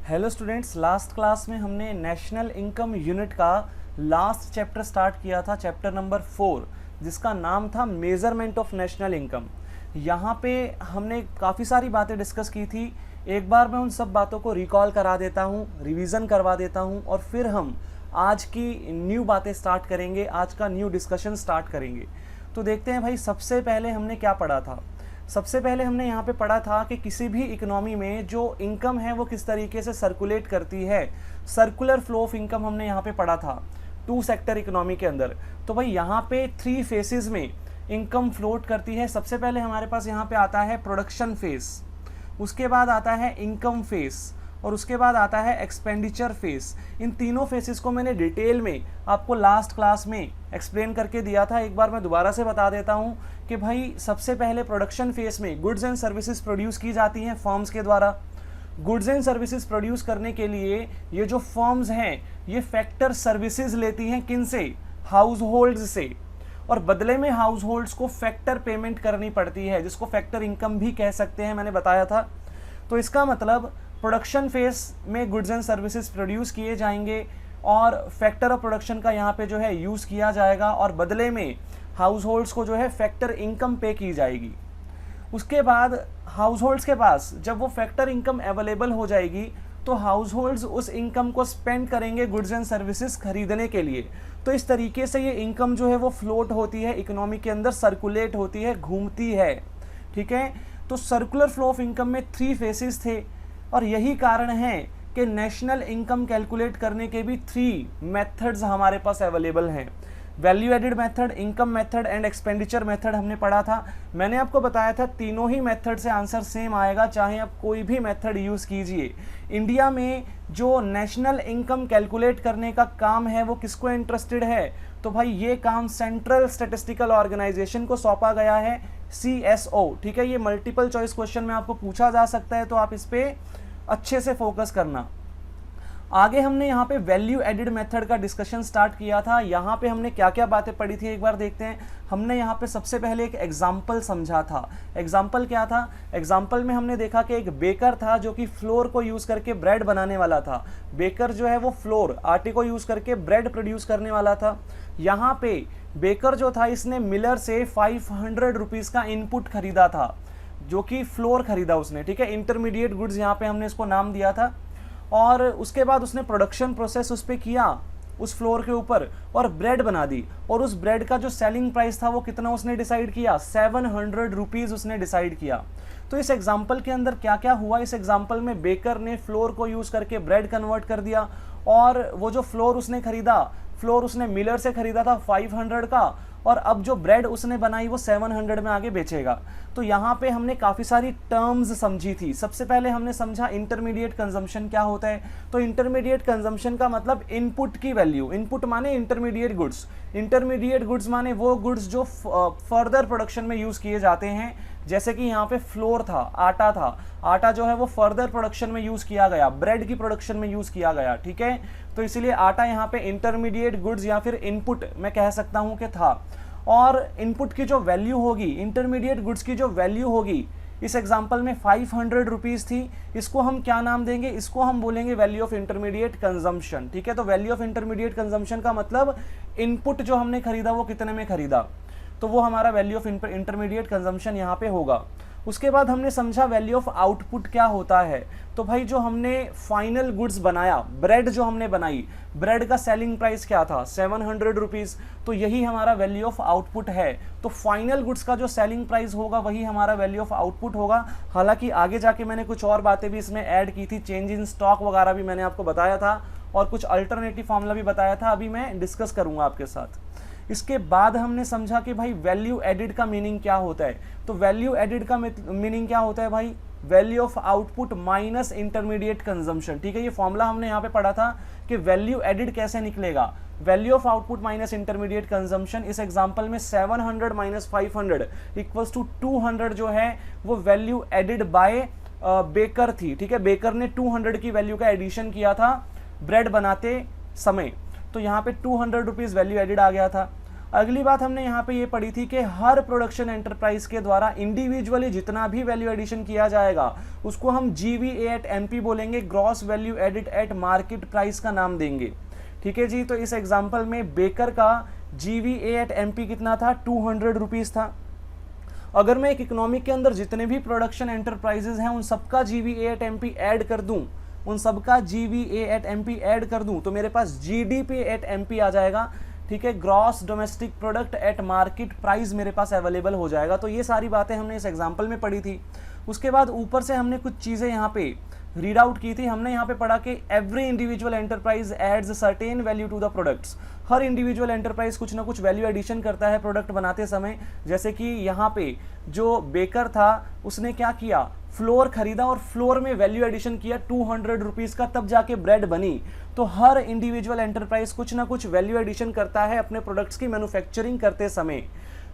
Hello students, last class में हमने national income unit का लास्ट चैप्टर स्टार्ट किया था, चैप्टर नंबर 4, जिसका नाम था मेजरमेंट ऑफ नेशनल इनकम। यहाँ पे हमने काफ़ी सारी बातें डिस्कस की थी। एक बार मैं उन सब बातों को रिकॉल करा देता हूँ, रिवीजन करवा देता हूँ और फिर हम आज की न्यू बातें स्टार्ट करेंगे, आज का न्यू डिस्कशन स्टार्ट करेंगे। तो देखते हैं भाई, सबसे पहले हमने क्या पढ़ा था। सबसे पहले हमने यहाँ पे पढ़ा था कि किसी भी इकोनॉमी में जो इनकम है वो किस तरीके से सर्कुलेट करती है। सर्कुलर फ्लो ऑफ इनकम हमने यहाँ पे पढ़ा था 2 सेक्टर इकोनॉमी के अंदर। तो भाई यहाँ पे 3 फेसेस में इनकम फ्लोट करती है। सबसे पहले हमारे पास यहाँ पे आता है प्रोडक्शन फेस, उसके बाद आता है इनकम फेस और उसके बाद आता है एक्सपेंडिचर फेस। इन तीनों फेसेस को मैंने डिटेल में आपको लास्ट क्लास में एक्सप्लेन करके दिया था। एक बार मैं दोबारा से बता देता हूँ कि भाई सबसे पहले प्रोडक्शन फेस में गुड्स एंड सर्विसेज प्रोड्यूस की जाती हैं फर्म्स के द्वारा। गुड्स एंड सर्विसेज प्रोड्यूस करने के लिए ये जो फर्म्स हैं ये फैक्टर सर्विसेज लेती हैं किन से? हाउस होल्ड्स से, और बदले में हाउस होल्ड्स को फैक्टर पेमेंट करनी पड़ती है, जिसको फैक्टर इनकम भी कह सकते हैं, मैंने बताया था। तो इसका मतलब प्रोडक्शन फेस में गुड्स एंड सर्विसेज प्रोड्यूस किए जाएंगे और फैक्टर ऑफ प्रोडक्शन का यहाँ पे जो है यूज़ किया जाएगा और बदले में हाउस होल्ड्स को जो है फैक्टर इनकम पे की जाएगी। उसके बाद हाउस होल्ड्स के पास जब वो फैक्टर इनकम अवेलेबल हो जाएगी तो हाउस होल्ड्स उस इनकम को स्पेंड करेंगे गुड्स एंड सर्विसेज खरीदने के लिए। तो इस तरीके से ये इनकम जो है वो फ्लोट होती है इकोनॉमी के अंदर, सर्कुलेट होती है, घूमती है। ठीक है, तो सर्कुलर फ्लो ऑफ इनकम में 3 फेसेस थे और यही कारण है कि नेशनल इनकम कैलकुलेट करने के भी 3 मेथड्स हमारे पास अवेलेबल हैं। Value added method, income method and expenditure method हमने पढ़ा था। मैंने आपको बताया था तीनों ही मेथड से आंसर सेम आएगा, चाहे आप कोई भी मेथड यूज़ कीजिए। इंडिया में जो नेशनल इनकम कैलकुलेट करने का काम है वो किसको इंटरेस्टेड है? तो भाई ये काम सेंट्रल स्टैटिस्टिकल ऑर्गेनाइजेशन को सौंपा गया है, CSO। ठीक है, ये मल्टीपल चॉइस क्वेश्चन में आपको पूछा जा सकता है, तो आप इस पर अच्छे से फोकस करना। आगे हमने यहाँ पे वैल्यू एडिड मेथड का डिस्कशन स्टार्ट किया था। यहाँ पे हमने क्या क्या बातें पढ़ी थी एक बार देखते हैं। हमने यहाँ पे सबसे पहले एक एग्जाम्पल समझा था। एग्जाम्पल क्या था? एग्जाम्पल में हमने देखा कि एक बेकर था जो कि फ्लोर को यूज़ करके ब्रेड बनाने वाला था। बेकर जो है वो फ्लोर, आटे को यूज़ करके ब्रेड प्रोड्यूस करने वाला था। यहाँ पे बेकर जो था इसने मिलर से 500 रुपीज़ का इनपुट खरीदा था, जो कि फ्लोर खरीदा उसने। ठीक है, इंटरमीडिएट गुड्स यहाँ पे हमने इसको नाम दिया था। और उसके बाद उसने प्रोडक्शन प्रोसेस उस पर किया उस फ्लोर के ऊपर और ब्रेड बना दी। और उस ब्रेड का जो सेलिंग प्राइस था वो कितना उसने डिसाइड किया? 700 रुपीज़ उसने डिसाइड किया। तो इस एग्जाम्पल के अंदर क्या क्या हुआ? इस एग्जाम्पल में बेकर ने फ्लोर को यूज़ करके ब्रेड कन्वर्ट कर दिया और वो जो फ्लोर उसने खरीदा, फ्लोर उसने मिलर से खरीदा था 500 का, और अब जो ब्रेड उसने बनाई वो 700 में आगे बेचेगा। तो यहाँ पे हमने काफ़ी सारी टर्म्स समझी थी। सबसे पहले हमने समझा इंटरमीडिएट कंजम्पशन क्या होता है। तो इंटरमीडिएट कंजम्पशन का मतलब इनपुट की वैल्यू। इनपुट माने इंटरमीडिएट गुड्स, इंटरमीडिएट गुड्स माने वो गुड्स जो फर्दर प्रोडक्शन में यूज़ किए जाते हैं। जैसे कि यहाँ पे फ्लोर था, आटा था, आटा जो है वो फर्दर प्रोडक्शन में यूज़ किया गया, ब्रेड की प्रोडक्शन में यूज़ किया गया। ठीक है, तो इसीलिए आटा यहाँ पे इंटरमीडिएट गुड्स या फिर इनपुट मैं कह सकता हूँ कि था। और इनपुट की जो वैल्यू होगी, इंटरमीडिएट गुड्स की जो वैल्यू होगी, इस एग्जाम्पल में 500 रुपीज़ थी। इसको हम क्या नाम देंगे? इसको हम बोलेंगे वैल्यू ऑफ इंटरमीडिएट कंजम्पशन। ठीक है, तो वैल्यू ऑफ इंटरमीडिएट कंजम्पशन का मतलब इनपुट जो हमने खरीदा वो कितने में खरीदा, तो वो हमारा वैल्यू ऑफ इंटरमीडिएट कंजम्पशन यहाँ पे होगा। उसके बाद हमने समझा वैल्यू ऑफ आउटपुट क्या होता है। तो भाई जो हमने फाइनल गुड्स बनाया, ब्रेड जो हमने बनाई, ब्रेड का सेलिंग प्राइस क्या था? 700 रुपीज़। तो यही हमारा वैल्यू ऑफ आउटपुट है। तो फाइनल गुड्स का जो सेलिंग प्राइस होगा वही हमारा वैल्यू ऑफ आउटपुट होगा। हालांकि आगे जाके मैंने कुछ और बातें भी इसमें ऐड की थी, चेंज इन स्टॉक वगैरह भी मैंने आपको बताया था और कुछ अल्टरनेटिव फॉर्मूला भी बताया था, अभी मैं डिस्कस करूँगा आपके साथ। इसके बाद हमने समझा कि भाई वैल्यू एडिड का मीनिंग क्या होता है। तो वैल्यू एडिड का मीनिंग क्या होता है भाई? Value of output minus intermediate consumption. ठीक है, ये फॉर्मूला हमने यहाँ पे पढ़ा था कि वैल्यू एडिड कैसे निकलेगा। Value of output minus intermediate consumption, इस एग्जांपल में 700 माइनस 500 इक्वल्स टू 200 जो है वो वैल्यू एडिड बाय बेकर थी। ठीक है, बेकर ने 200 की वैल्यू का एडिशन किया था ब्रेड बनाते समय। तो यहाँ पे 200 रुपीज़ वैल्यू एडिड आ गया था। अगली बात हमने यहाँ पे ये पढ़ी थी कि हर प्रोडक्शन एंटरप्राइज के द्वारा इंडिविजुअली जितना भी वैल्यू एडिशन किया जाएगा उसको हम GVA एट MP बोलेंगे, gross value added eight market price का नाम देंगे। ठीक है जी। तो इस एग्जाम्पल में बेकर का GVA एट MP कितना था, 200 रुपीज़ था। अगर मैं एक इकोनॉमिक के अंदर जितने भी प्रोडक्शन एंटरप्राइजेज हैं उन सबका GVA एट MP ऐड कर दूं, उन सबका GVA एट MP ऐड कर दूं तो मेरे पास GDP एट MP आ जाएगा। ठीक है, gross domestic product at market price मेरे पास अवेलेबल हो जाएगा। तो ये सारी बातें हमने इस एग्जाम्पल में पढ़ी थी। उसके बाद ऊपर से हमने कुछ चीज़ें यहाँ पे रीड आउट की थी। हमने यहाँ पे पढ़ा कि every individual enterprise adds certain value to the products. हर इंडिविजुअल एंटरप्राइज कुछ ना कुछ वैल्यू एडिशन करता है प्रोडक्ट बनाते समय। जैसे कि यहाँ पे जो बेकर था उसने क्या किया, फ्लोर खरीदा और फ्लोर में वैल्यू एडिशन किया 200 रुपीज़ का, तब जाके ब्रेड बनी। तो हर इंडिविजुअल एंटरप्राइज कुछ ना कुछ वैल्यू एडिशन करता है अपने प्रोडक्ट्स की मैन्युफैक्चरिंग करते समय,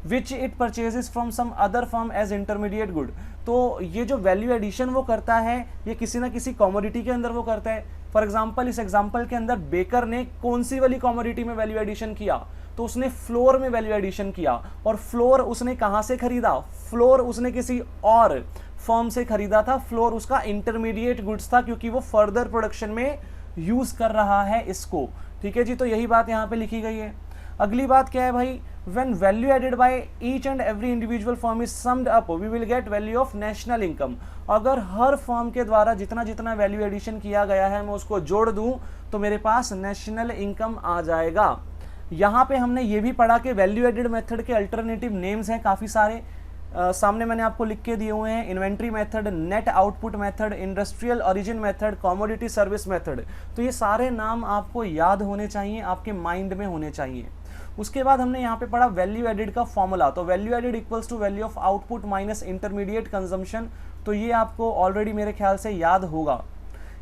which it purchases from some other firm as intermediate good. तो ये जो वैल्यू एडिशन वो करता है ये किसी ना किसी कमोडिटी के अंदर वो करता है। फॉर एग्जांपल इस एग्जांपल के अंदर बेकर ने कौन सी वाली कमोडिटी में वैल्यू एडिशन किया, तो उसने फ्लोर में वैल्यू एडिशन किया। और फ्लोर उसने कहाँ से खरीदा, फ्लोर उसने किसी और फर्म से खरीदा था। फ्लोर उसका इंटरमीडिएट गुड्स था क्योंकि वो फर्दर प्रोडक्शन में यूज कर रहा है इसको। ठीक है जी, तो यही बात यहाँ पे लिखी गई है। अगली बात क्या है भाई, when value added by each and every individual firm is summed up we will get value of national income। अगर हर फर्म के द्वारा जितना जितना वैल्यू एडिशन किया गया है मैं उसको जोड़ दूं तो मेरे पास नेशनल इनकम आ जाएगा। यहाँ पे हमने ये भी पढ़ा कि वैल्यू एडेड मेथड के अल्टरनेटिव नेम्स हैं काफ़ी सारे। सामने मैंने आपको लिख के दिए हुए हैं, inventory method, net output method, industrial origin method, commodity service method. तो ये सारे नाम आपको याद होने चाहिए, आपके माइंड में होने चाहिए। उसके बाद हमने यहाँ पे पढ़ा वैल्यू एडेड का फॉर्मूला। तो value added equals to value of output minus intermediate consumption. तो ये आपको ऑलरेडी मेरे ख्याल से याद होगा।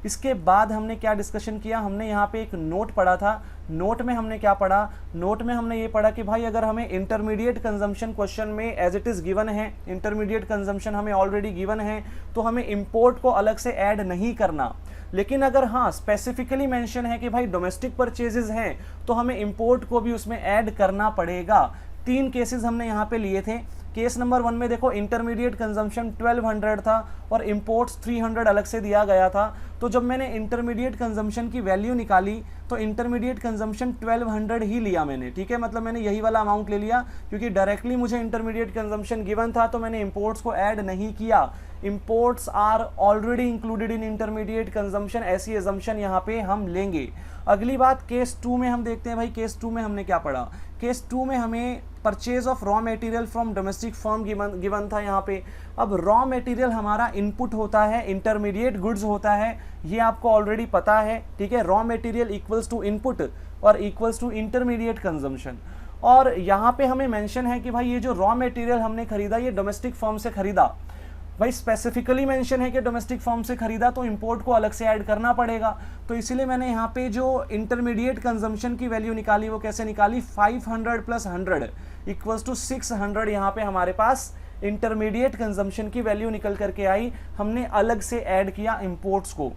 इसके बाद हमने क्या डिस्कशन किया, हमने यहाँ पे एक नोट पढ़ा था। नोट में हमने क्या पढ़ा, नोट में हमने ये पढ़ा कि भाई अगर हमें इंटरमीडिएट कंजम्पशन क्वेश्चन में एज इट इज़ गिवन है, इंटरमीडिएट कंजम्पशन हमें ऑलरेडी गिवन है, तो हमें इंपोर्ट को अलग से ऐड नहीं करना। लेकिन अगर हाँ स्पेसिफिकली मेंशन है कि भाई डोमेस्टिक परचेजेस हैं तो हमें इंपोर्ट को भी उसमें ऐड करना पड़ेगा। 3 केसेस हमने यहाँ पे लिए थे। केस नंबर 1 में देखो इंटरमीडिएट कंजम्पशन 1200 था और इंपोर्ट्स 300 अलग से दिया गया था। तो जब मैंने इंटरमीडिएट कंजम्पशन की वैल्यू निकाली तो इंटरमीडिएट कंजम्पशन 1200 ही लिया मैंने। ठीक है, मतलब मैंने यही वाला अमाउंट ले लिया क्योंकि डायरेक्टली मुझे इंटरमीडिएट कंजम्पशन गिवन था तो मैंने इंपोर्ट्स को ऐड नहीं किया। Imports are already included in intermediate consumption, ऐसी एजम्पशन यहाँ पे हम लेंगे। अगली बात केस 2 में हम देखते हैं भाई केस 2 में हमने क्या पढ़ा। केस 2 में हमें purchase of raw material from domestic firm given था यहाँ पे। अब रॉ मटेरियल हमारा इनपुट होता है, इंटरमीडिएट गुड्स होता है, ये आपको ऑलरेडी पता है। ठीक है, raw material equals to input और इक्वल्स टू इंटरमीडिएट कंजम्पशन। और यहाँ पे हमें मेंशन है कि भाई ये जो रॉ मटेरियल हमने खरीदा ये डोमेस्टिक फर्म से खरीदा। भाई स्पेसिफिकली मेंशन है कि डोमेस्टिक फर्म से खरीदा तो इंपोर्ट को अलग से ऐड करना पड़ेगा। तो इसीलिए मैंने यहाँ पे जो इंटरमीडिएट कंजम्पशन की वैल्यू निकाली वो कैसे निकाली, 500 प्लस 100 इक्वल्स टू 600। यहाँ पे हमारे पास इंटरमीडिएट कंजम्पशन की वैल्यू निकल करके आई, हमने अलग से ऐड किया इंपोर्ट्स को।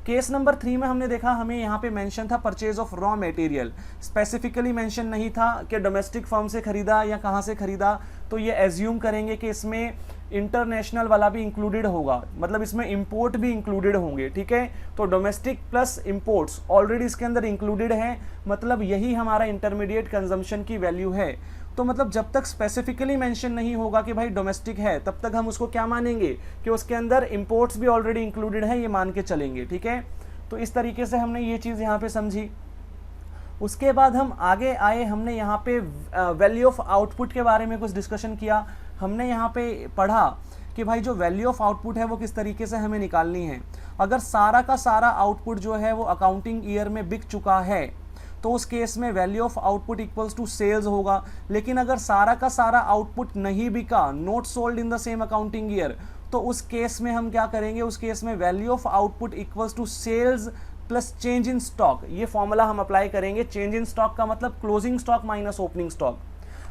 केस नंबर 3 में हमने देखा हमें यहाँ पे मेंशन था purchase of raw material, specifically mention नहीं था कि डोमेस्टिक फर्म से खरीदा या कहाँ से खरीदा। तो ये एज्यूम करेंगे कि इसमें इंटरनेशनल वाला भी इंक्लूडेड होगा, मतलब इसमें इंपोर्ट भी इंक्लूडेड होंगे। ठीक है, तो डोमेस्टिक प्लस इंपोर्ट्स ऑलरेडी इसके अंदर इंक्लूडेड है, मतलब यही हमारा इंटरमीडिएट कंजम्पशन की वैल्यू है। तो मतलब जब तक स्पेसिफिकली मेंशन नहीं होगा कि भाई डोमेस्टिक है तब तक हम उसको क्या मानेंगे कि उसके अंदर इंपोर्ट्स भी ऑलरेडी इंक्लूडेड है, ये मान के चलेंगे। ठीक है, तो इस तरीके से हमने ये चीज़ यहाँ पे समझी। उसके बाद हम आगे आए, हमने यहाँ पे वैल्यू ऑफ आउटपुट के बारे में कुछ डिस्कशन किया। हमने यहाँ पे पढ़ा कि भाई जो वैल्यू ऑफ आउटपुट है वो किस तरीके से हमें निकालनी है। अगर सारा का सारा आउटपुट जो है वो अकाउंटिंग ईयर में बिक चुका है तो उस केस में value of output equals to sales होगा। लेकिन अगर सारा का सारा आउटपुट नहीं बिका, not sold in the same accounting year, तो उस केस में हम क्या करेंगे, उस केस में value of output equals to sales plus change in stock, ये फॉर्मूला हम अप्लाई करेंगे। चेंज इन स्टॉक का मतलब closing stock minus opening stock.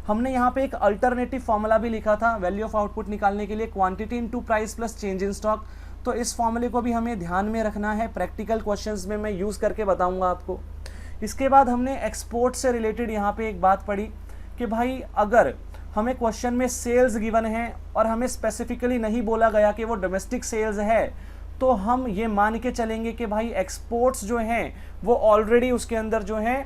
हमने यहाँ पे एक अल्टरनेटिव फॉर्मूला भी लिखा था वैल्यू ऑफ आउटपुट निकालने के लिए, quantity into price plus change in stock. तो इस फॉर्मूले को भी हमें ध्यान में रखना है, प्रैक्टिकल क्वेश्चंस में मैं यूज़ करके बताऊंगा आपको। इसके बाद हमने एक्सपोर्ट से रिलेटेड यहाँ पे एक बात पढ़ी कि भाई अगर हमें क्वेश्चन में सेल्स गिवन है और हमें स्पेसिफिकली नहीं बोला गया कि वो डोमेस्टिक सेल्स है, तो हम ये मान के चलेंगे कि भाई एक्सपोर्ट्स जो हैं वो ऑलरेडी उसके अंदर जो है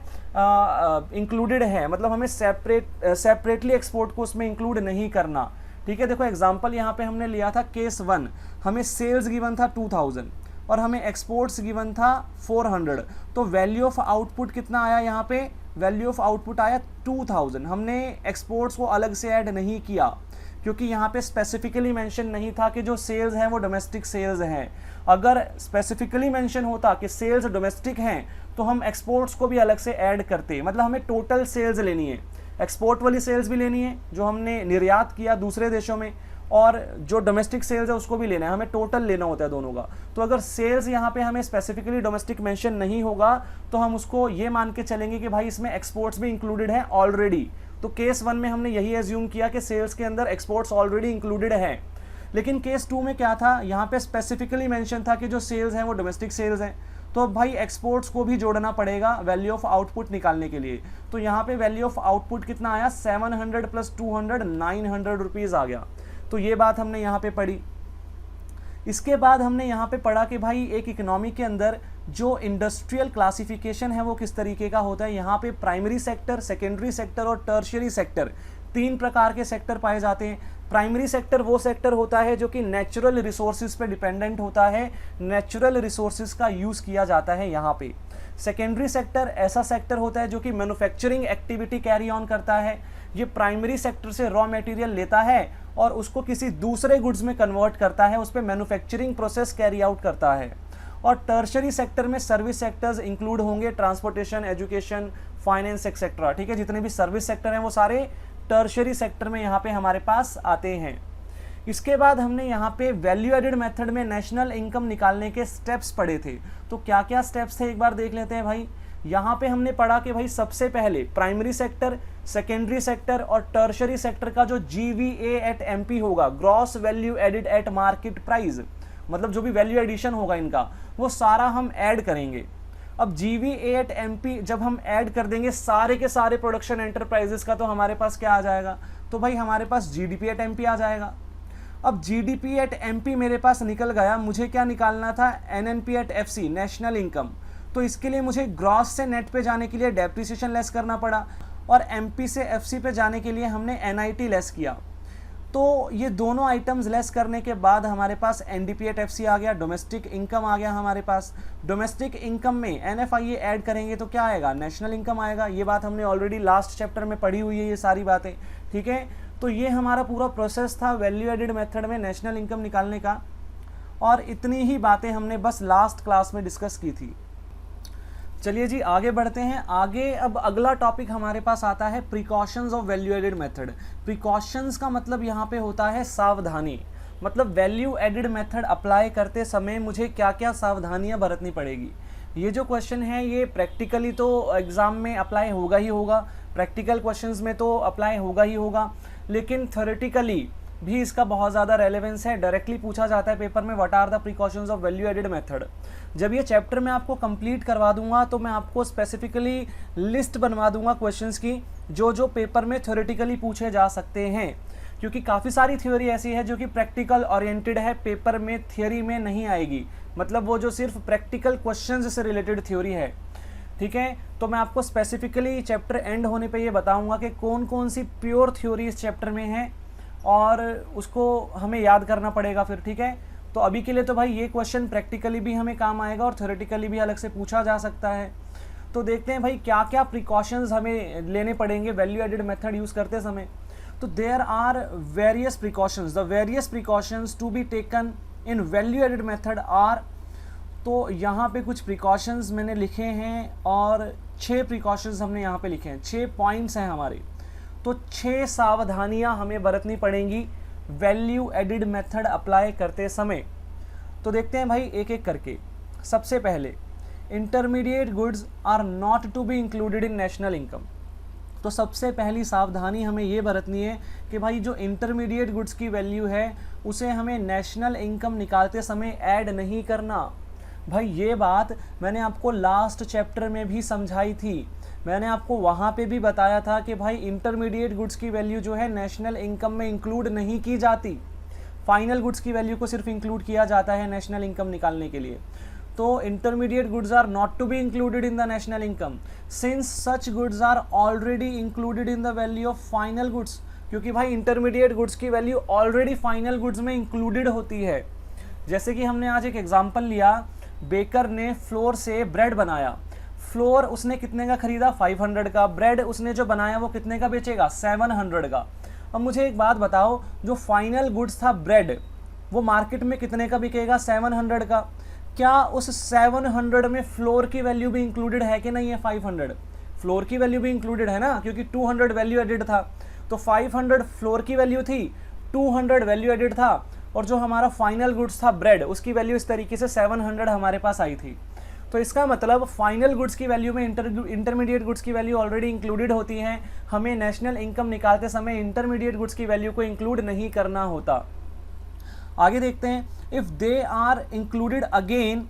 इंक्लूडेड है, मतलब हमें सेपरेटली एक्सपोर्ट को उसमें इंक्लूड नहीं करना। ठीक है, देखो एग्जांपल यहाँ पे हमने लिया था केस 1, हमें सेल्स गिवन था 2000 और हमें एक्सपोर्ट्स गिवन था 400, तो वैल्यू ऑफ आउटपुट कितना आया यहाँ पे, वैल्यू ऑफ आउटपुट आया 2000। हमने एक्सपोर्ट्स को अलग से ऐड नहीं किया क्योंकि यहाँ पे स्पेसिफिकली मेंशन नहीं था कि जो सेल्स हैं वो डोमेस्टिक सेल्स हैं। अगर स्पेसिफिकली मेंशन होता कि सेल्स डोमेस्टिक हैं तो हम एक्सपोर्ट्स को भी अलग से ऐड करते, मतलब हमें टोटल सेल्स लेनी है, एक्सपोर्ट वाली सेल्स भी लेनी है जो हमने निर्यात किया दूसरे देशों में, और जो डोमेस्टिक सेल्स है उसको भी लेना है, हमें टोटल लेना होता है दोनों का। तो अगर सेल्स यहाँ पे हमें स्पेसिफिकली डोमेस्टिक मेंशन नहीं होगा तो हम उसको ये मान के चलेंगे कि भाई इसमें एक्सपोर्ट्स भी इंक्लूडेड है ऑलरेडी। तो केस 1 में हमने यही एज्यूम किया कि सेल्स के अंदर एक्सपोर्ट्स ऑलरेडी इंक्लूडेड है। लेकिन केस 2 में क्या था, यहाँ पे स्पेसिफिकली मेंशन था कि जो सेल्स हैं वो डोमेस्टिक सेल्स हैं, तो भाई एक्सपोर्ट्स को भी जोड़ना पड़ेगा वैल्यू ऑफ आउटपुट निकालने के लिए। तो यहाँ पे वैल्यू ऑफ आउटपुट कितना आया, 700 प्लस 200 900 रुपीज़ आ गया। तो ये बात हमने यहाँ पे पढ़ी। इसके बाद हमने यहाँ पे पढ़ा कि भाई एक इकोनॉमी के अंदर जो इंडस्ट्रियल क्लासिफिकेशन है वो किस तरीके का होता है। यहाँ पे प्राइमरी सेक्टर, सेकेंडरी सेक्टर और टर्शियरी सेक्टर, 3 प्रकार के सेक्टर पाए जाते हैं। प्राइमरी सेक्टर वो सेक्टर होता है जो कि नेचुरल रिसोर्सेज पे डिपेंडेंट होता है, नेचुरल रिसोर्सेज का यूज़ किया जाता है यहाँ पे। सेकेंडरी सेक्टर ऐसा सेक्टर होता है जो कि मैन्युफैक्चरिंग एक्टिविटी कैरी ऑन करता है। ये प्राइमरी सेक्टर से रॉ मटेरियल लेता है और उसको किसी दूसरे गुड्स में कन्वर्ट करता है, उस पर मैन्युफैक्चरिंग प्रोसेस कैरी आउट करता है। और टर्शरी सेक्टर में सर्विस सेक्टर्स इंक्लूड होंगे, ट्रांसपोर्टेशन, एजुकेशन, फाइनेंस एक्सेट्रा। ठीक है, जितने भी सर्विस सेक्टर हैं वो सारे टर्शरी सेक्टर में यहाँ पे हमारे पास आते हैं। इसके बाद हमने यहाँ पे वैल्यू एडेड मेथड में नेशनल इनकम निकालने के स्टेप्स पढ़े थे। तो क्या क्या स्टेप्स थे एक बार देख लेते हैं भाई। यहाँ पे हमने पढ़ा कि भाई सबसे पहले प्राइमरी सेक्टर, सेकेंडरी सेक्टर और टर्शरी सेक्टर का जो GVA एट MP होगा, gross value added at market price, मतलब जो भी वैल्यू एडिशन होगा इनका वो सारा हम ऐड करेंगे। अब GVA एट MP जब हम ऐड कर देंगे सारे के सारे प्रोडक्शन एंटरप्राइजेस का, तो हमारे पास क्या आ जाएगा, तो भाई हमारे पास GDP एट MP आ जाएगा। अब GDP एट MP मेरे पास निकल गया, मुझे क्या निकालना था, NNP at FC, national income. तो इसके लिए मुझे ग्रॉस से नेट पे जाने के लिए डेप्रिसिएशन लेस करना पड़ा और MP से FC पे जाने के लिए हमने NIT लेस किया। तो ये दोनों आइटम्स लेस करने के बाद हमारे पास NDP एट FC आ गया, डोमेस्टिक इनकम आ गया हमारे पास। डोमेस्टिक इनकम में NFIA ऐड करेंगे तो क्या आएगा, नेशनल इनकम आएगा। ये बात हमने ऑलरेडी लास्ट चैप्टर में पढ़ी हुई है ये सारी बातें। ठीक है, तो ये हमारा पूरा प्रोसेस था वैल्यू एडेड मेथड में नेशनल इनकम निकालने का, और इतनी ही बातें हमने बस लास्ट क्लास में डिस्कस की थी। चलिए जी आगे बढ़ते हैं। आगे अब अगला टॉपिक हमारे पास आता है precautions of value added method. Precautions का मतलब यहाँ पे होता है सावधानी, मतलब वैल्यू एडेड मेथड अप्लाई करते समय मुझे क्या क्या सावधानियाँ बरतनी पड़ेगी। ये जो क्वेश्चन है ये प्रैक्टिकली तो एग्ज़ाम में अप्लाई होगा ही होगा, प्रैक्टिकल क्वेश्चंस में तो अप्लाई होगा ही होगा, लेकिन थ्योरेटिकली भी इसका बहुत ज़्यादा रेलेवेंस है। डायरेक्टली पूछा जाता है पेपर में what are the precautions of value added method. जब ये चैप्टर मैं आपको कंप्लीट करवा दूंगा तो मैं आपको स्पेसिफिकली लिस्ट बनवा दूंगा क्वेश्चंस की जो जो पेपर में थ्योरेटिकली पूछे जा सकते हैं, क्योंकि काफ़ी सारी थ्योरी ऐसी है जो कि प्रैक्टिकल ओरिएंटेड है, पेपर में थियोरी में नहीं आएगी, मतलब वो जो सिर्फ प्रैक्टिकल क्वेश्चंस से रिलेटेड थ्योरी है। ठीक है, तो मैं आपको स्पेसिफिकली चैप्टर एंड होने पे ये बताऊंगा कि कौन कौन सी प्योर थ्योरी इस चैप्टर में है और उसको हमें याद करना पड़ेगा फिर। ठीक है, तो अभी के लिए तो भाई ये क्वेश्चन प्रैक्टिकली भी हमें काम आएगा और थ्योरेटिकली भी अलग से पूछा जा सकता है। तो देखते हैं भाई क्या क्या प्रिकॉशंस हमें लेने पड़ेंगे वैल्यू एडेड मेथड यूज़ करते समय। तो there are various precautions, the various precautions to be taken in value added method are. तो यहाँ पे कुछ प्रिकॉशंस मैंने लिखे हैं और 6 प्रिकॉशंस हमने यहाँ पे लिखे हैं, 6 पॉइंट्स हैं हमारे। तो 6 सावधानियाँ हमें बरतनी पड़ेंगी वैल्यू एडेड मेथड अप्लाई करते समय। तो देखते हैं भाई एक एक करके। सबसे पहले intermediate goods are not to be included in national income. तो सबसे पहली सावधानी हमें ये बरतनी है कि भाई जो इंटरमीडिएट गुड्स की वैल्यू है उसे हमें नेशनल इनकम निकालते समय ऐड नहीं करना। भाई ये बात मैंने आपको लास्ट चैप्टर में भी समझाई थी। मैंने आपको वहाँ पे भी बताया था कि भाई इंटरमीडिएट गुड्स की वैल्यू जो है नेशनल इनकम में इंक्लूड नहीं की जाती, फाइनल गुड्स की वैल्यू को सिर्फ इंक्लूड किया जाता है नेशनल इनकम निकालने के लिए। तो intermediate goods are not to be included in the national income since such goods are already included in the value of final goods, क्योंकि भाई इंटरमीडिएट गुड्स की वैल्यू ऑलरेडी फाइनल गुड्स में included होती है। जैसे कि हमने आज एक एग्जांपल लिया, बेकर ने फ्लोर से ब्रेड बनाया, फ्लोर उसने कितने का खरीदा 500 का, ब्रेड उसने जो बनाया वो कितने का बेचेगा 700 का। अब मुझे एक बात बताओ, जो फाइनल गुड्स था ब्रेड, वो मार्केट में कितने का बिकेगा 700 का। क्या उस 700 में फ्लोर की वैल्यू भी इंक्लूडेड है कि नहीं है 500? फ्लोर की वैल्यू भी इंक्लूडेड है ना, क्योंकि 200 वैल्यू एडेड था। तो 500 फ्लोर की वैल्यू थी, 200 वैल्यू एडेड था, और जो हमारा फाइनल गुड्स था ब्रेड, उसकी वैल्यू इस तरीके से 700 हमारे पास आई थी। तो इसका मतलब फाइनल गुड्स की वैल्यू में इंटरमीडिएट गुड्स की वैल्यू ऑलरेडी इंक्लूडेड होती है। हमें नेशनल इनकम निकालते समय इंटरमीडिएट गुड्स की वैल्यू को इंक्लूड नहीं करना होता। आगे देखते हैं, if they are included again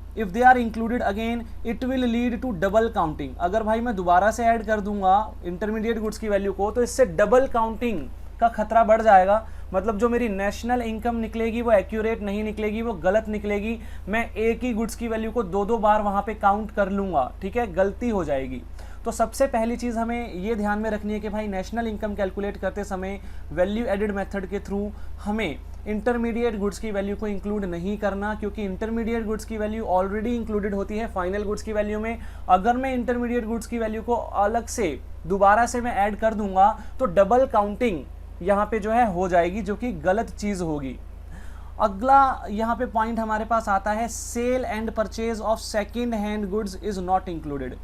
it will lead to double counting. अगर भाई मैं दोबारा से ऐड कर दूंगा इंटरमीडिएट गुड्स की वैल्यू को, तो इससे डबल काउंटिंग का खतरा बढ़ जाएगा। मतलब जो मेरी नेशनल इनकम निकलेगी वो एक्यूरेट नहीं निकलेगी, वो गलत निकलेगी। मैं एक ही गुड्स की वैल्यू को दो बार वहाँ पे काउंट कर लूँगा, ठीक है, गलती हो जाएगी। तो सबसे पहली चीज़ हमें ये ध्यान में रखनी है कि भाई नेशनल इनकम कैलकुलेट करते समय वैल्यू एडेड मेथड के थ्रू हमें इंटरमीडिएट गुड्स की वैल्यू को इंक्लूड नहीं करना, क्योंकि इंटरमीडिएट गुड्स की वैल्यू ऑलरेडी इंक्लूडेड होती है फाइनल गुड्स की वैल्यू में। अगर मैं इंटरमीडिएट गुड्स की वैल्यू को अलग से दोबारा से मैं ऐड कर दूंगा तो डबल काउंटिंग यहाँ पे जो है हो जाएगी, जो कि गलत चीज़ होगी। अगला यहाँ पे पॉइंट हमारे पास आता है, sale and purchase of second hand goods is not included.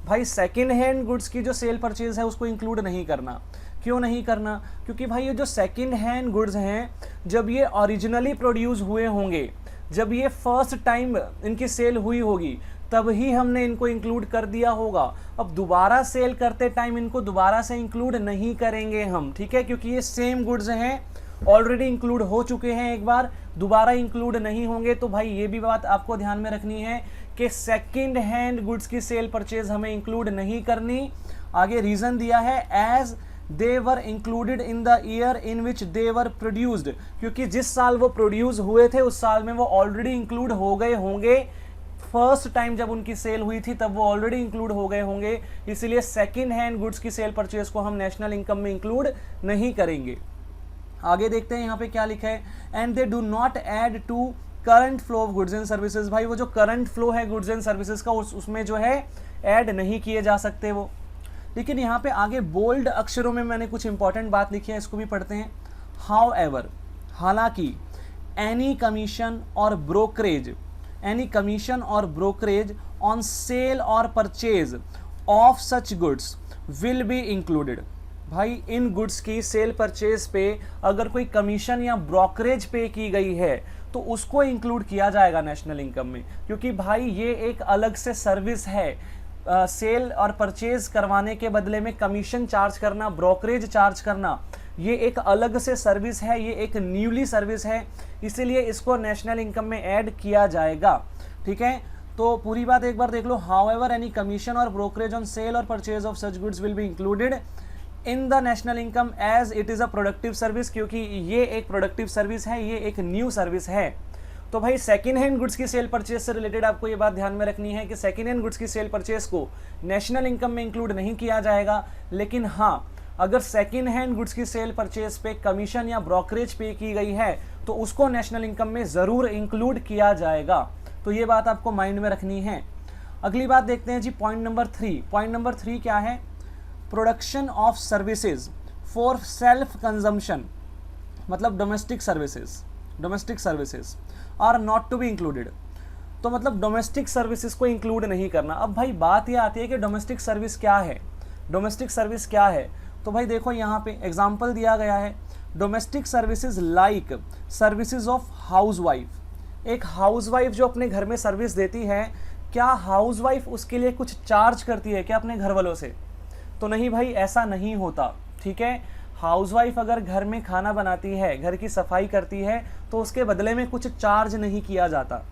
भाई सेकेंड हैंड गुड्स की जो सेल परचेज है उसको इंक्लूड नहीं करना। क्यों नहीं करना? क्योंकि भाई ये जो सेकेंड हैंड गुड्स हैं, जब ये ओरिजिनली प्रोड्यूस हुए होंगे, जब ये फर्स्ट टाइम इनकी सेल हुई होगी, तब ही हमने इनको इंक्लूड कर दिया होगा। अब दोबारा सेल करते टाइम इनको दोबारा से इंक्लूड नहीं करेंगे हम, ठीक है, क्योंकि ये सेम गुड्स हैं, ऑलरेडी इंक्लूड हो चुके हैं एक बार, दोबारा इंक्लूड नहीं होंगे। तो भाई ये भी बात आपको ध्यान में रखनी है कि सेकंड हैंड गुड्स की सेल परचेज हमें इंक्लूड नहीं करनी। आगे रीजन दिया है, as they were included in the year in which they were produced, क्योंकि जिस साल वो प्रोड्यूस हुए थे उस साल में वो ऑलरेडी इंक्लूड हो गए होंगे। फर्स्ट टाइम जब उनकी सेल हुई थी तब वो ऑलरेडी इंक्लूड हो गए होंगे, इसलिए सेकंड हैंड गुड्स की सेल परचेज को हम नेशनल इनकम में इंक्लूड नहीं करेंगे। आगे देखते हैं यहाँ पे क्या लिखा है, and they do not add to current flow of goods and services. भाई वो जो करंट फ्लो है गुड्स एंड सर्विसेज का उसमें जो है ऐड नहीं किए जा सकते वो। लेकिन यहाँ पे आगे बोल्ड अक्षरों में मैंने कुछ इंपॉर्टेंट बात लिखी है, इसको भी पढ़ते हैं। हाउ एवर, हालांकि, एनी कमीशन और ब्रोकरेज ऑन सेल और purchase of such goods will be included. भाई इन गुड्स की सेल परचेज पे अगर कोई कमीशन या ब्रोकरेज पे की गई है तो उसको इंक्लूड किया जाएगा नेशनल इनकम में, क्योंकि भाई ये एक अलग से सर्विस है। सेल और परचेज करवाने के बदले में कमीशन चार्ज करना, ब्रोकरेज चार्ज करना, ये एक अलग से सर्विस है, ये एक न्यूली सर्विस है, इसीलिए इसको नेशनल इनकम में ऐड किया जाएगा, ठीक है। तो पूरी बात एक बार देख लो। हाउएवर एनी कमीशन और ब्रोकरेज ऑन सेल और purchase of such goods will be included in the national income as it is a productive service, क्योंकि ये एक प्रोडक्टिव सर्विस है, ये एक न्यू सर्विस है। तो भाई सेकेंड हैंड गुड्स की सेल परचेज से रिलेटेड आपको ये बात ध्यान में रखनी है कि सेकेंड हैंड गुड्स की सेल परचेज को नेशनल इनकम में इंक्लूड नहीं किया जाएगा। लेकिन हाँ, अगर सेकेंड हैंड गुड्स की सेल परचेज पे कमीशन या ब्रोकरेज पे की गई है तो उसको नेशनल इनकम में ज़रूर इंक्लूड किया जाएगा। तो ये बात आपको माइंड में रखनी है। अगली बात देखते हैं जी, पॉइंट नंबर 3। पॉइंट नंबर 3 क्या है? Production of services for self consumption, मतलब domestic services are not to be included. तो मतलब डोमेस्टिक सर्विसेज को इंक्लूड नहीं करना। अब भाई बात ये आती है कि डोमेस्टिक सर्विस क्या है, तो भाई देखो यहाँ पे एग्जाम्पल दिया गया है, domestic services like services of housewife. एक हाउसवाइफ जो अपने घर में सर्विस देती है, क्या हाउसवाइफ उसके लिए कुछ चार्ज करती है क्या अपने घर वालों से? तो नहीं भाई, ऐसा नहीं होता, ठीक है। हाउसवाइफ अगर घर में खाना बनाती है, घर की सफाई करती है, तो उसके बदले में कुछ चार्ज नहीं किया जाता।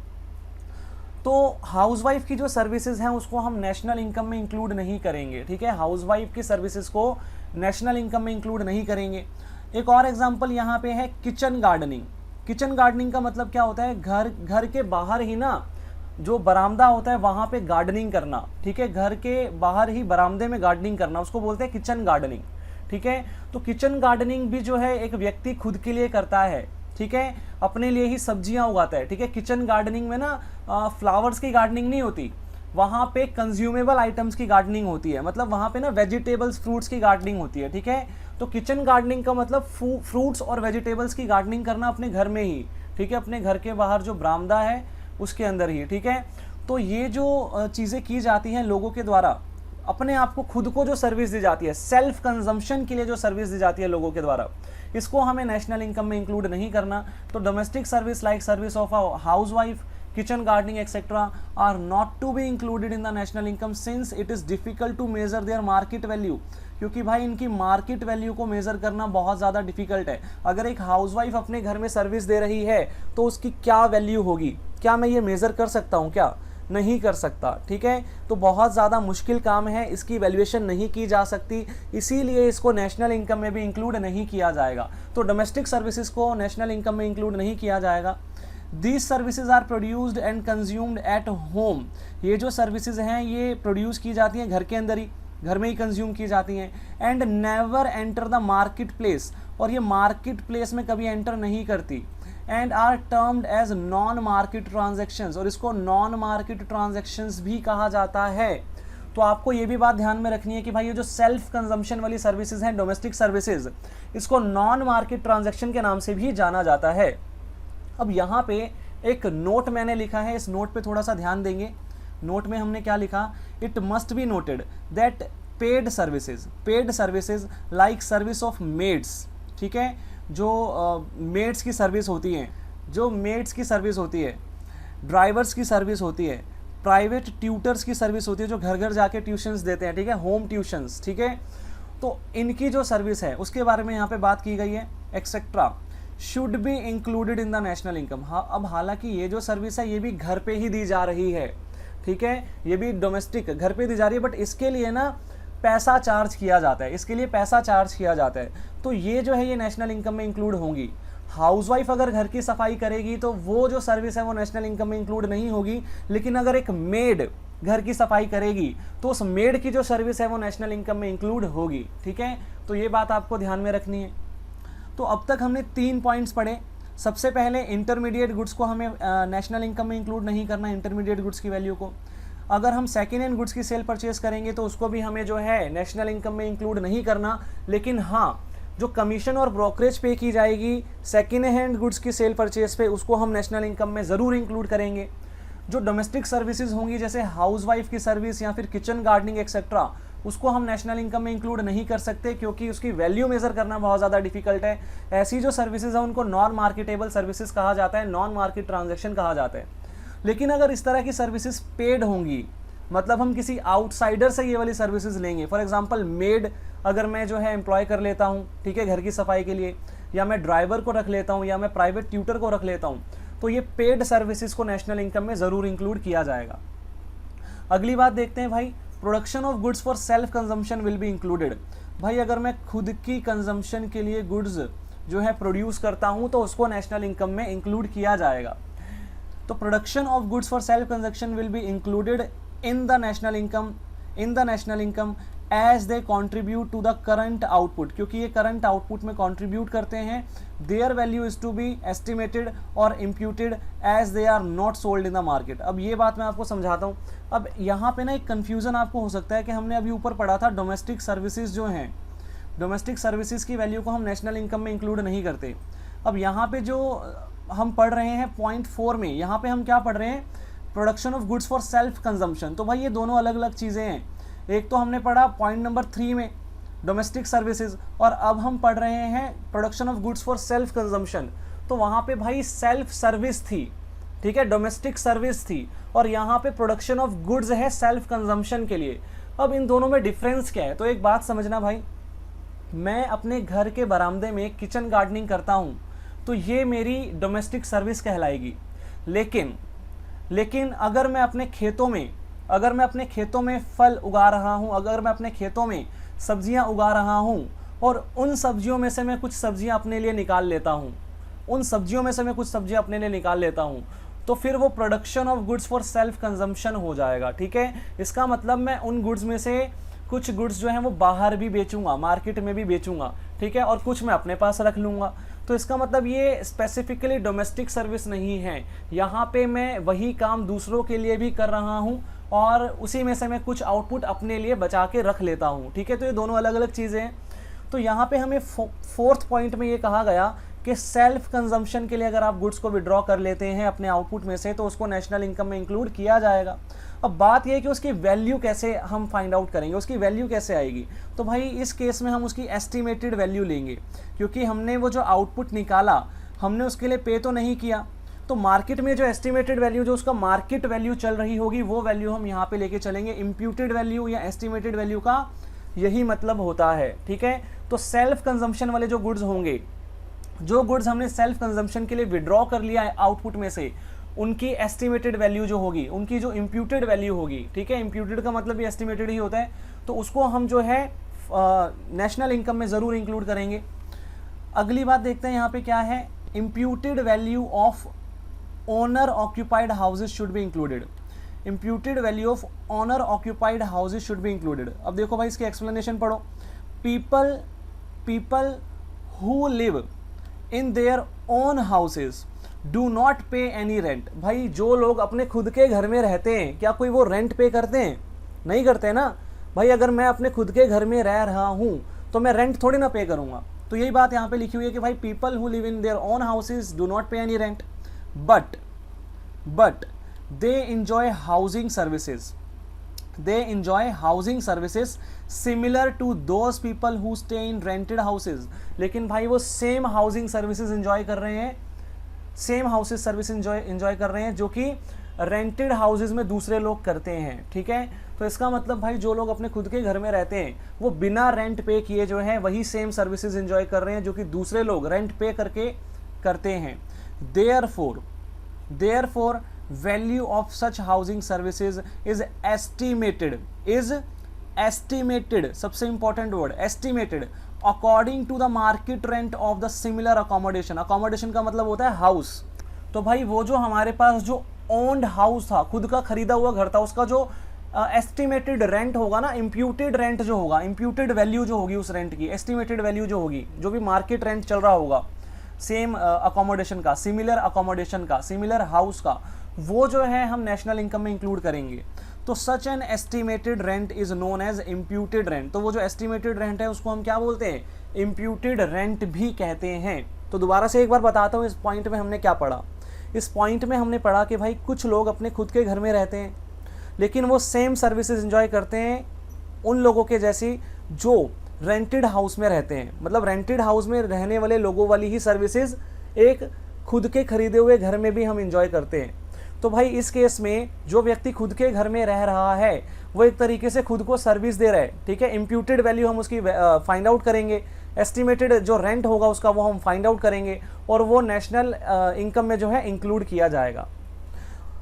तो हाउसवाइफ की जो सर्विसेज हैं उसको हम नेशनल इनकम में इंक्लूड नहीं करेंगे, ठीक है, हाउसवाइफ की सर्विसेज को नेशनल इनकम में इंक्लूड नहीं करेंगे। एक और एग्जांपल यहाँ पे है किचन गार्डनिंग। किचन गार्डनिंग का मतलब क्या होता है, घर के बाहर ही ना जो बरामदा होता है वहाँ पे गार्डनिंग करना, ठीक है, घर के बाहर ही बरामदे में गार्डनिंग करना, उसको बोलते हैं किचन गार्डनिंग, ठीक है। तो किचन गार्डनिंग भी जो है एक व्यक्ति खुद के लिए करता है, ठीक है, अपने लिए ही सब्जियां उगाता है, ठीक है। किचन गार्डनिंग में ना फ्लावर्स की गार्डनिंग नहीं होती, वहाँ पे कंज्यूमेबल आइटम्स की गार्डनिंग होती है, मतलब वहाँ पे ना वेजिटेबल्स फ्रूट्स की गार्डनिंग होती है, ठीक है। तो किचन गार्डनिंग का मतलब फ्रूट्स और वेजिटेबल्स की गार्डनिंग करना अपने घर में ही, ठीक है, अपने घर के बाहर जो बरामदा है उसके अंदर ही, ठीक है। तो ये जो चीज़ें की जाती हैं लोगों के द्वारा, अपने आप को खुद को जो सर्विस दी जाती है, सेल्फ कंजम्पशन के लिए जो सर्विस दी जाती है लोगों के द्वारा, इसको हमें नेशनल इनकम में इंक्लूड नहीं करना। तो domestic service like service of a housewife, kitchen gardening etc. are not to be included in the national income since it is difficult to measure their market value, क्योंकि भाई इनकी market value को measure करना बहुत ज़्यादा difficult है। अगर एक हाउसवाइफ अपने घर में सर्विस दे रही है तो उसकी क्या वैल्यू होगी, क्या मैं ये मेज़र कर सकता हूँ, क्या नहीं कर सकता, ठीक है। तो बहुत ज़्यादा मुश्किल काम है, इसकी वैल्यूएशन नहीं की जा सकती, इसीलिए इसको नेशनल इनकम में भी इंक्लूड नहीं किया जाएगा। तो डोमेस्टिक सर्विसेज को नेशनल इनकम में इंक्लूड नहीं किया जाएगा। These services are produced and consumed at home, ये जो सर्विसेज हैं ये प्रोड्यूस की जाती हैं घर के अंदर ही, घर में ही कंज्यूम की जाती हैं। And never enter the market place, और ये मार्केट प्लेस में कभी एंटर नहीं करती। And are termed as non market transactions, और इसको नॉन मार्केट ट्रांजेक्शन्स भी कहा जाता है। तो आपको ये भी बात ध्यान में रखनी है कि भाई ये जो सेल्फ कंजम्पशन वाली सर्विसेज हैं डोमेस्टिक सर्विसेज, इसको नॉन मार्केट ट्रांजेक्शन के नाम से भी जाना जाता है। अब यहाँ पे एक नोट मैंने लिखा है, इस नोट पे थोड़ा सा ध्यान देंगे। नोट में हमने क्या लिखा, it must be noted that paid services like service of maids, ठीक है, जो मेड्स की सर्विस होती हैं, जो मेड्स की सर्विस होती है, ड्राइवर्स की सर्विस होती है, प्राइवेट ट्यूटर्स की सर्विस होती है जो घर घर जाके ट्यूशन्स देते हैं, ठीक है, होम ट्यूशन्स, ठीक है। तो इनकी जो सर्विस है उसके बारे में यहाँ पे बात की गई है, etcetera should be included in the national income. हाँ, अब हालांकि ये जो सर्विस है ये भी घर पे ही दी जा रही है, ठीक है, ये भी डोमेस्टिक घर पे दी जा रही है, बट इसके लिए ना पैसा चार्ज किया जाता है, इसके लिए पैसा चार्ज किया जाता है। तो ये जो है ये नेशनल इनकम में इंक्लूड होंगी। हाउसवाइफ अगर घर की सफाई करेगी तो वो जो सर्विस है वो नेशनल इनकम में इंक्लूड नहीं होगी, लेकिन अगर एक मेड घर की सफाई करेगी तो उस मेड की जो सर्विस है वो नेशनल इनकम में इंक्लूड होगी, ठीक है। तो ये बात आपको ध्यान में रखनी है। तो अब तक हमने 3 पॉइंट्स पढ़े। सबसे पहले इंटरमीडिएट गुड्स को हमें नेशनल इनकम में इंक्लूड नहीं करना, इंटरमीडिएट गुड्स की वैल्यू को। अगर हम सेकेंड हैंड गुड्स की सेल परचेज करेंगे तो उसको भी हमें जो है नेशनल इनकम में इंक्लूड नहीं करना, लेकिन हाँ जो कमीशन और ब्रोकरेज पे की जाएगी सेकेंड हैंड गुड्स की सेल परचेज पे, उसको हम नेशनल इनकम में ज़रूर इंक्लूड करेंगे। जो डोमेस्टिक सर्विसेज होंगी जैसे हाउसवाइफ की सर्विस या फिर किचन गार्डनिंग एक्सेट्रा, उसको हम नेशनल इनकम में इंक्लूड नहीं कर सकते क्योंकि उसकी वैल्यू मेज़र करना बहुत ज़्यादा डिफिकल्ट है। ऐसी जो सर्विसेज है उनको नॉन मार्केटेबल सर्विसेज कहा जाता है, नॉन मार्केट ट्रांजैक्शन कहा जाता है। लेकिन अगर इस तरह की सर्विसेज पेड होंगी, मतलब हम किसी आउटसाइडर से ये वाली सर्विसेज लेंगे, फॉर एग्जांपल मेड अगर मैं जो है एम्प्लॉय कर लेता हूँ, ठीक है, घर की सफाई के लिए, या मैं ड्राइवर को रख लेता हूँ, या मैं प्राइवेट ट्यूटर को रख लेता हूँ, तो ये पेड सर्विसेज को नेशनल इनकम में ज़रूर इंक्लूड किया जाएगा। अगली बात देखते हैं भाई, production of goods for self consumption will be included. भाई अगर मैं खुद की कंजम्पशन के लिए गुड्स जो है प्रोड्यूस करता हूँ तो उसको नेशनल इनकम में इंक्लूड किया जाएगा। तो production of goods for self consumption will be included in the national income as they contribute to the current output, क्योंकि ये करंट आउटपुट में कॉन्ट्रीब्यूट करते हैं। Their value is to be estimated और imputed as they are not sold in the market. अब ये बात मैं आपको समझाता हूँ। अब यहाँ पे ना एक कन्फ्यूज़न आपको हो सकता है कि हमने अभी ऊपर पढ़ा था डोमेस्टिक सर्विसेज जो हैं, डोमेस्टिक सर्विसेज की वैल्यू को हम नेशनल इनकम में इंक्लूड नहीं करते। अब यहाँ पे जो हम पढ़ रहे हैं पॉइंट 4 में, यहाँ पे हम क्या पढ़ रहे हैं, production of goods for self consumption. तो भाई ये दोनों अलग अलग चीज़ें हैं। एक तो हमने पढ़ा पॉइंट नंबर 3 में डोमेस्टिक सर्विसेज, और अब हम पढ़ रहे हैं production of goods for self consumption. तो वहाँ पे भाई सेल्फ सर्विस थी, ठीक है, डोमेस्टिक सर्विस थी, और यहाँ पे प्रोडक्शन ऑफ गुड्स है सेल्फ कंजम्पशन के लिए। अब इन दोनों में डिफरेंस क्या है, तो एक बात समझना भाई, मैं अपने घर के बरामदे में किचन गार्डनिंग करता हूँ तो ये मेरी डोमेस्टिक सर्विस कहलाएगी। लेकिन लेकिन अगर मैं अपने खेतों में फल उगा रहा हूँ, अगर मैं अपने खेतों में सब्जियाँ उगा रहा हूँ और उन सब्जियों में से मैं कुछ सब्जियाँ अपने लिए निकाल लेता हूँ, तो फिर वो production of goods for self consumption हो जाएगा। ठीक है, इसका मतलब मैं उन गुड्स में से कुछ गुड्स जो हैं वो बाहर भी बेचूंगा, मार्केट में भी बेचूंगा, ठीक है, और कुछ मैं अपने पास रख लूँगा। तो इसका मतलब ये स्पेसिफिकली डोमेस्टिक सर्विस नहीं है, यहाँ पे मैं वही काम दूसरों के लिए भी कर रहा हूँ और उसी में से मैं कुछ आउटपुट अपने लिए बचा के रख लेता हूँ। ठीक है, तो ये दोनों अलग अलग चीज़ें हैं। तो यहाँ पे हमें फोर्थ पॉइंट में ये कहा गया कि सेल्फ कंजम्पशन के लिए अगर आप गुड्स को विड्रॉ कर लेते हैं अपने आउटपुट में से तो उसको नेशनल इनकम में इंक्लूड किया जाएगा। अब बात यह है कि उसकी वैल्यू कैसे हम फाइंड आउट करेंगे, उसकी वैल्यू कैसे आएगी। तो भाई इस केस में हम उसकी एस्टिमेटेड वैल्यू लेंगे, क्योंकि हमने वो जो आउटपुट निकाला हमने उसके लिए पे तो नहीं किया, तो मार्केट में जो एस्टिमेटेड वैल्यू, जो उसका मार्केट वैल्यू चल रही होगी, वो वैल्यू हम यहाँ पे लेके चलेंगे। इम्प्यूटेड वैल्यू या एस्टिमेटेड वैल्यू का यही मतलब होता है। ठीक है, तो सेल्फ कंजम्पशन वाले जो गुड्स होंगे, जो गुड्स हमने सेल्फ कंजम्पशन के लिए विड्रॉ कर लिया है आउटपुट में से, उनकी एस्टिमेटेड वैल्यू जो होगी, उनकी जो इम्प्यूटेड वैल्यू होगी, ठीक है, इम्प्यूटेड का मतलब भी एस्टिमेटेड ही होता है, तो उसको हम जो है नेशनल इनकम में ज़रूर इंक्लूड करेंगे। अगली बात देखते हैं यहाँ पे क्या है, imputed value of owner occupied houses should be included. Imputed value of owner occupied houses should be included. अब देखो भाई इसकी एक्सप्लेनेशन पढ़ो। People who live in their own houses do not pay any rent. भाई जो लोग अपने खुद के घर में रहते हैं, क्या कोई वो रेंट पे करते हैं? नहीं करते ना भाई। अगर मैं अपने खुद के घर में रह रहा हूँ तो मैं रेंट थोड़ी ना पे करूँगा। तो यही बात यहाँ पे लिखी हुई है कि भाई people who live in their own houses do not pay any rent but they enjoy housing services similar to those people who stay in rented houses. लेकिन भाई वो सेम हाउसिंग सर्विसेज इंजॉय कर रहे हैं, सेम हाउसेज सर्विस इंजॉय कर रहे हैं जो कि रेंटेड हाउसेज में दूसरे लोग करते हैं। ठीक है, तो इसका मतलब भाई जो लोग अपने खुद के घर में रहते हैं वो बिना रेंट पे किए जो है वही सेम सर्विसेज इंजॉय कर रहे हैं जो कि दूसरे लोग रेंट पे करके करते हैं। Therefore value of such housing services is estimated, सबसे important word estimated, according to the market rent of the similar accommodation. Accommodation का मतलब होता है हाउस। तो भाई वो जो हमारे पास जो ओन्ड हाउस था, खुद का खरीदा हुआ घर था, उसका जो एस्टिमेटेड रेंट होगा ना, इम्प्यूटेड रेंट जो होगा, इम्प्यूटेड वैल्यू जो होगी उस रेंट की, एस्टिमेटेड वैल्यू जो होगी, जो भी मार्केट रेंट चल रहा होगा सेम अकोमोडेशन का, सिमिलर अकोमोडेशन का, सिमिलर हाउस का, वो जो है हम नेशनल इनकम में इंक्लूड करेंगे। तो such an estimated rent is known as imputed rent. तो वो जो एस्टिमेटेड रेंट है उसको हम क्या बोलते हैं? इम्प्यूटेड रेंट भी कहते हैं। तो दोबारा से एक बार बताता हूँ इस पॉइंट में हमने क्या पढ़ा। इस पॉइंट में हमने पढ़ा कि भाई कुछ लोग अपने खुद के घर में रहते हैं लेकिन वो सेम सर्विसेज एंजॉय करते हैं उन लोगों के जैसी जो रेंटेड हाउस में रहते हैं। मतलब रेंटेड हाउस में रहने वाले लोगों वाली ही सर्विसेज एक खुद के खरीदे हुए घर में भी हम एंजॉय करते हैं। तो भाई इस केस में जो व्यक्ति खुद के घर में रह रहा है वो एक तरीके से खुद को सर्विस दे रहा है। ठीक है, इम्प्यूटेड वैल्यू हम उसकी फाइंड आउट करेंगे, एस्टिमेटेड जो रेंट होगा उसका वो हम फाइंड आउट करेंगे और वो नेशनल इनकम में जो है इंक्लूड किया जाएगा।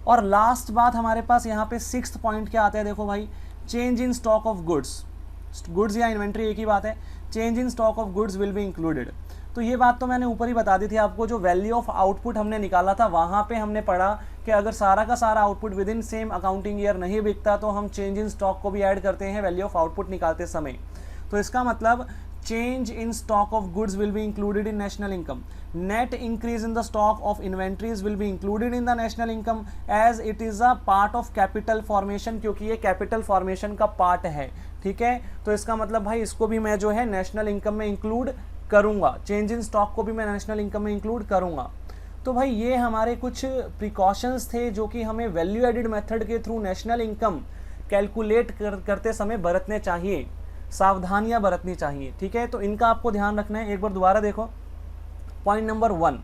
और लास्ट बात हमारे पास यहाँ पे 6th पॉइंट क्या आता है, देखो भाई, change in stock of goods या इन्वेंट्री एक ही बात है। Change in stock of goods will be included. तो ये बात तो मैंने ऊपर ही बता दी थी आपको। जो वैल्यू ऑफ आउटपुट हमने निकाला था वहाँ पे हमने पढ़ा कि अगर सारा का सारा output with in same accounting year नहीं बिकता तो हम चेंज इन स्टॉक को भी ऐड करते हैं वैल्यू ऑफ आउटपुट निकालते समय। तो इसका मतलब change in stock of goods will be included in national income. Net increase in the stock of inventories will be included in the national income as it is a part of capital formation, क्योंकि ये capital formation का part है। ठीक है, तो इसका मतलब भाई इसको भी मैं जो है नेशनल इनकम में इंक्लूड करूँगा, चेंज इन स्टॉक को भी मैं नेशनल इनकम में इंक्लूड करूँगा। तो भाई ये हमारे कुछ प्रिकॉशंस थे जो कि हमें वैल्यू एडिड मेथड के थ्रू नेशनल इनकम कैलकुलेट करते समय बरतने चाहिए, सावधानियां बरतनी चाहिए। ठीक है, तो इनका आपको ध्यान रखना है। एक बार दोबारा देखो, पॉइंट नंबर 1,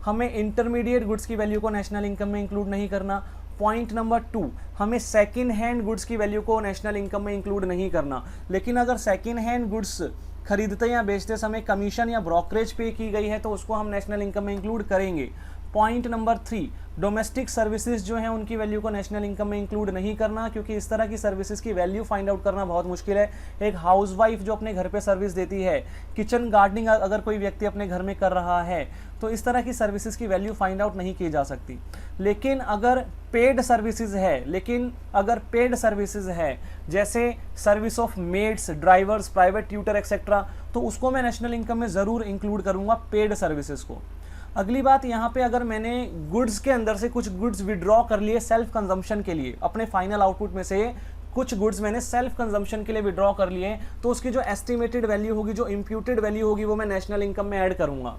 हमें इंटरमीडिएट गुड्स की वैल्यू को नेशनल इनकम में इंक्लूड नहीं करना। पॉइंट नंबर 2, हमें सेकंड हैंड गुड्स की वैल्यू को नेशनल इनकम में इंक्लूड नहीं करना। लेकिन अगर सेकंड हैंड गुड्स खरीदते या बेचते समय कमीशन या ब्रोकरेज पे की गई है तो उसको हम नेशनल इनकम में इंक्लूड करेंगे। पॉइंट नंबर 3, डोमेस्टिक सर्विसेज जो हैं उनकी वैल्यू को नेशनल इनकम में इंक्लूड नहीं करना, क्योंकि इस तरह की सर्विसेज की वैल्यू फाइंड आउट करना बहुत मुश्किल है। एक हाउसवाइफ जो अपने घर पे सर्विस देती है, किचन गार्डनिंग अगर कोई व्यक्ति अपने घर में कर रहा है, तो इस तरह की सर्विसेज की वैल्यू फाइंड आउट नहीं की जा सकती। लेकिन अगर पेड सर्विसेज है जैसे service of maids, drivers, private tutor etcetera, तो उसको मैं नेशनल इनकम में ज़रूर इंक्लूड करूँगा, पेड सर्विसेज को। अगली बात, यहाँ पे अगर मैंने गुड्स के अंदर से कुछ गुड्स विड्रॉ कर लिए सेल्फ कंजम्पशन के लिए, अपने फाइनल आउटपुट में से कुछ गुड्स मैंने सेल्फ कंजम्पशन के लिए विड्रॉ कर लिए, तो उसकी जो एस्टिमेटेड वैल्यू होगी, जो इम्प्यूटेड वैल्यू होगी, वो मैं नेशनल इनकम में ऐड करूँगा।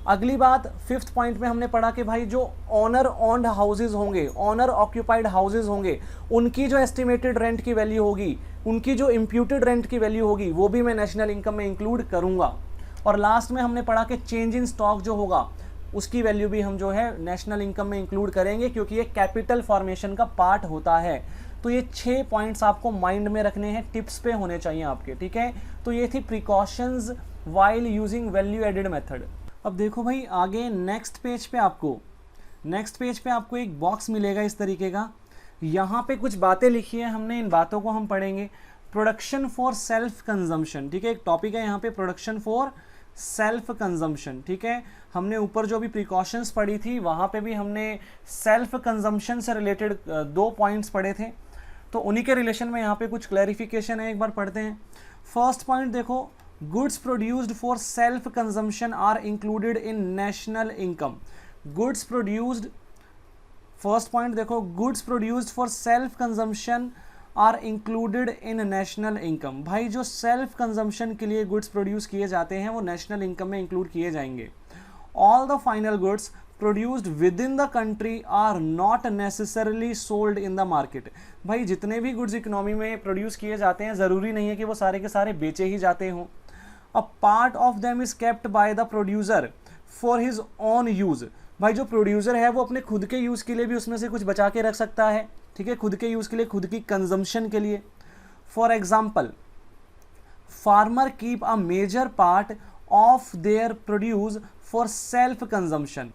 अगली बात, 5th पॉइंट में हमने पढ़ा कि भाई जो ऑनर ऑन्ड हाउसेज होंगे, ऑनर ऑक्यूपाइड हाउसेज होंगे, उनकी जो एस्टिमेटेड रेंट की वैल्यू होगी, उनकी जो इम्प्यूटेड रेंट की वैल्यू होगी, वो भी मैं नेशनल इनकम में इंक्लूड करूँगा। और लास्ट में हमने पढ़ा कि चेंज इन स्टॉक जो होगा, उसकी वैल्यू भी हम जो है नेशनल इनकम में इंक्लूड करेंगे, क्योंकि ये कैपिटल फॉर्मेशन का पार्ट होता है। तो ये 6 पॉइंट्स आपको माइंड में रखने हैं, टिप्स पे होने चाहिए आपके, ठीक है। तो ये थी precautions while using value added method. अब देखो भाई आगे नेक्स्ट पेज पे आपको एक बॉक्स मिलेगा इस तरीके का, यहाँ पे कुछ बातें लिखी है हमने, इन बातों को हम पढ़ेंगे। प्रोडक्शन फॉर सेल्फ कंजम्पशन, ठीक है, एक टॉपिक है यहाँ पे प्रोडक्शन फॉर सेल्फ कंजम्पशन, ठीक है। हमने ऊपर जो भी प्रिकॉशंस पढ़ी थी वहाँ पे भी हमने सेल्फ कंजम्पशन से रिलेटेड 2 पॉइंट्स पढ़े थे, तो उन्हीं के रिलेशन में यहाँ पे कुछ क्लैरिफिकेशन है, एक बार पढ़ते हैं। फर्स्ट पॉइंट देखो, goods produced for self consumption are included in national income. Goods produced, first point देखो, goods produced for self consumption are included in national income. भाई जो सेल्फ कंजम्पशन के लिए गुड्स प्रोड्यूस किए जाते हैं वो नेशनल इनकम में इंक्लूड किए जाएंगे। All the final goods produced within the country are not necessarily sold in the market. भाई जितने भी गुड्स इकोनॉमी में प्रोड्यूस किए जाते हैं ज़रूरी नहीं है कि वो सारे के सारे बेचे ही जाते हों। A part of them is kept by the producer for his own use. भाई जो प्रोड्यूसर है वो अपने खुद के यूज़ के लिए भी उसमें से कुछ बचा के रख सकता है, ठीक है, खुद के यूज़ के लिए, खुद की कंजम्पशन के लिए। For example, farmer keep a major part of their produce for self consumption.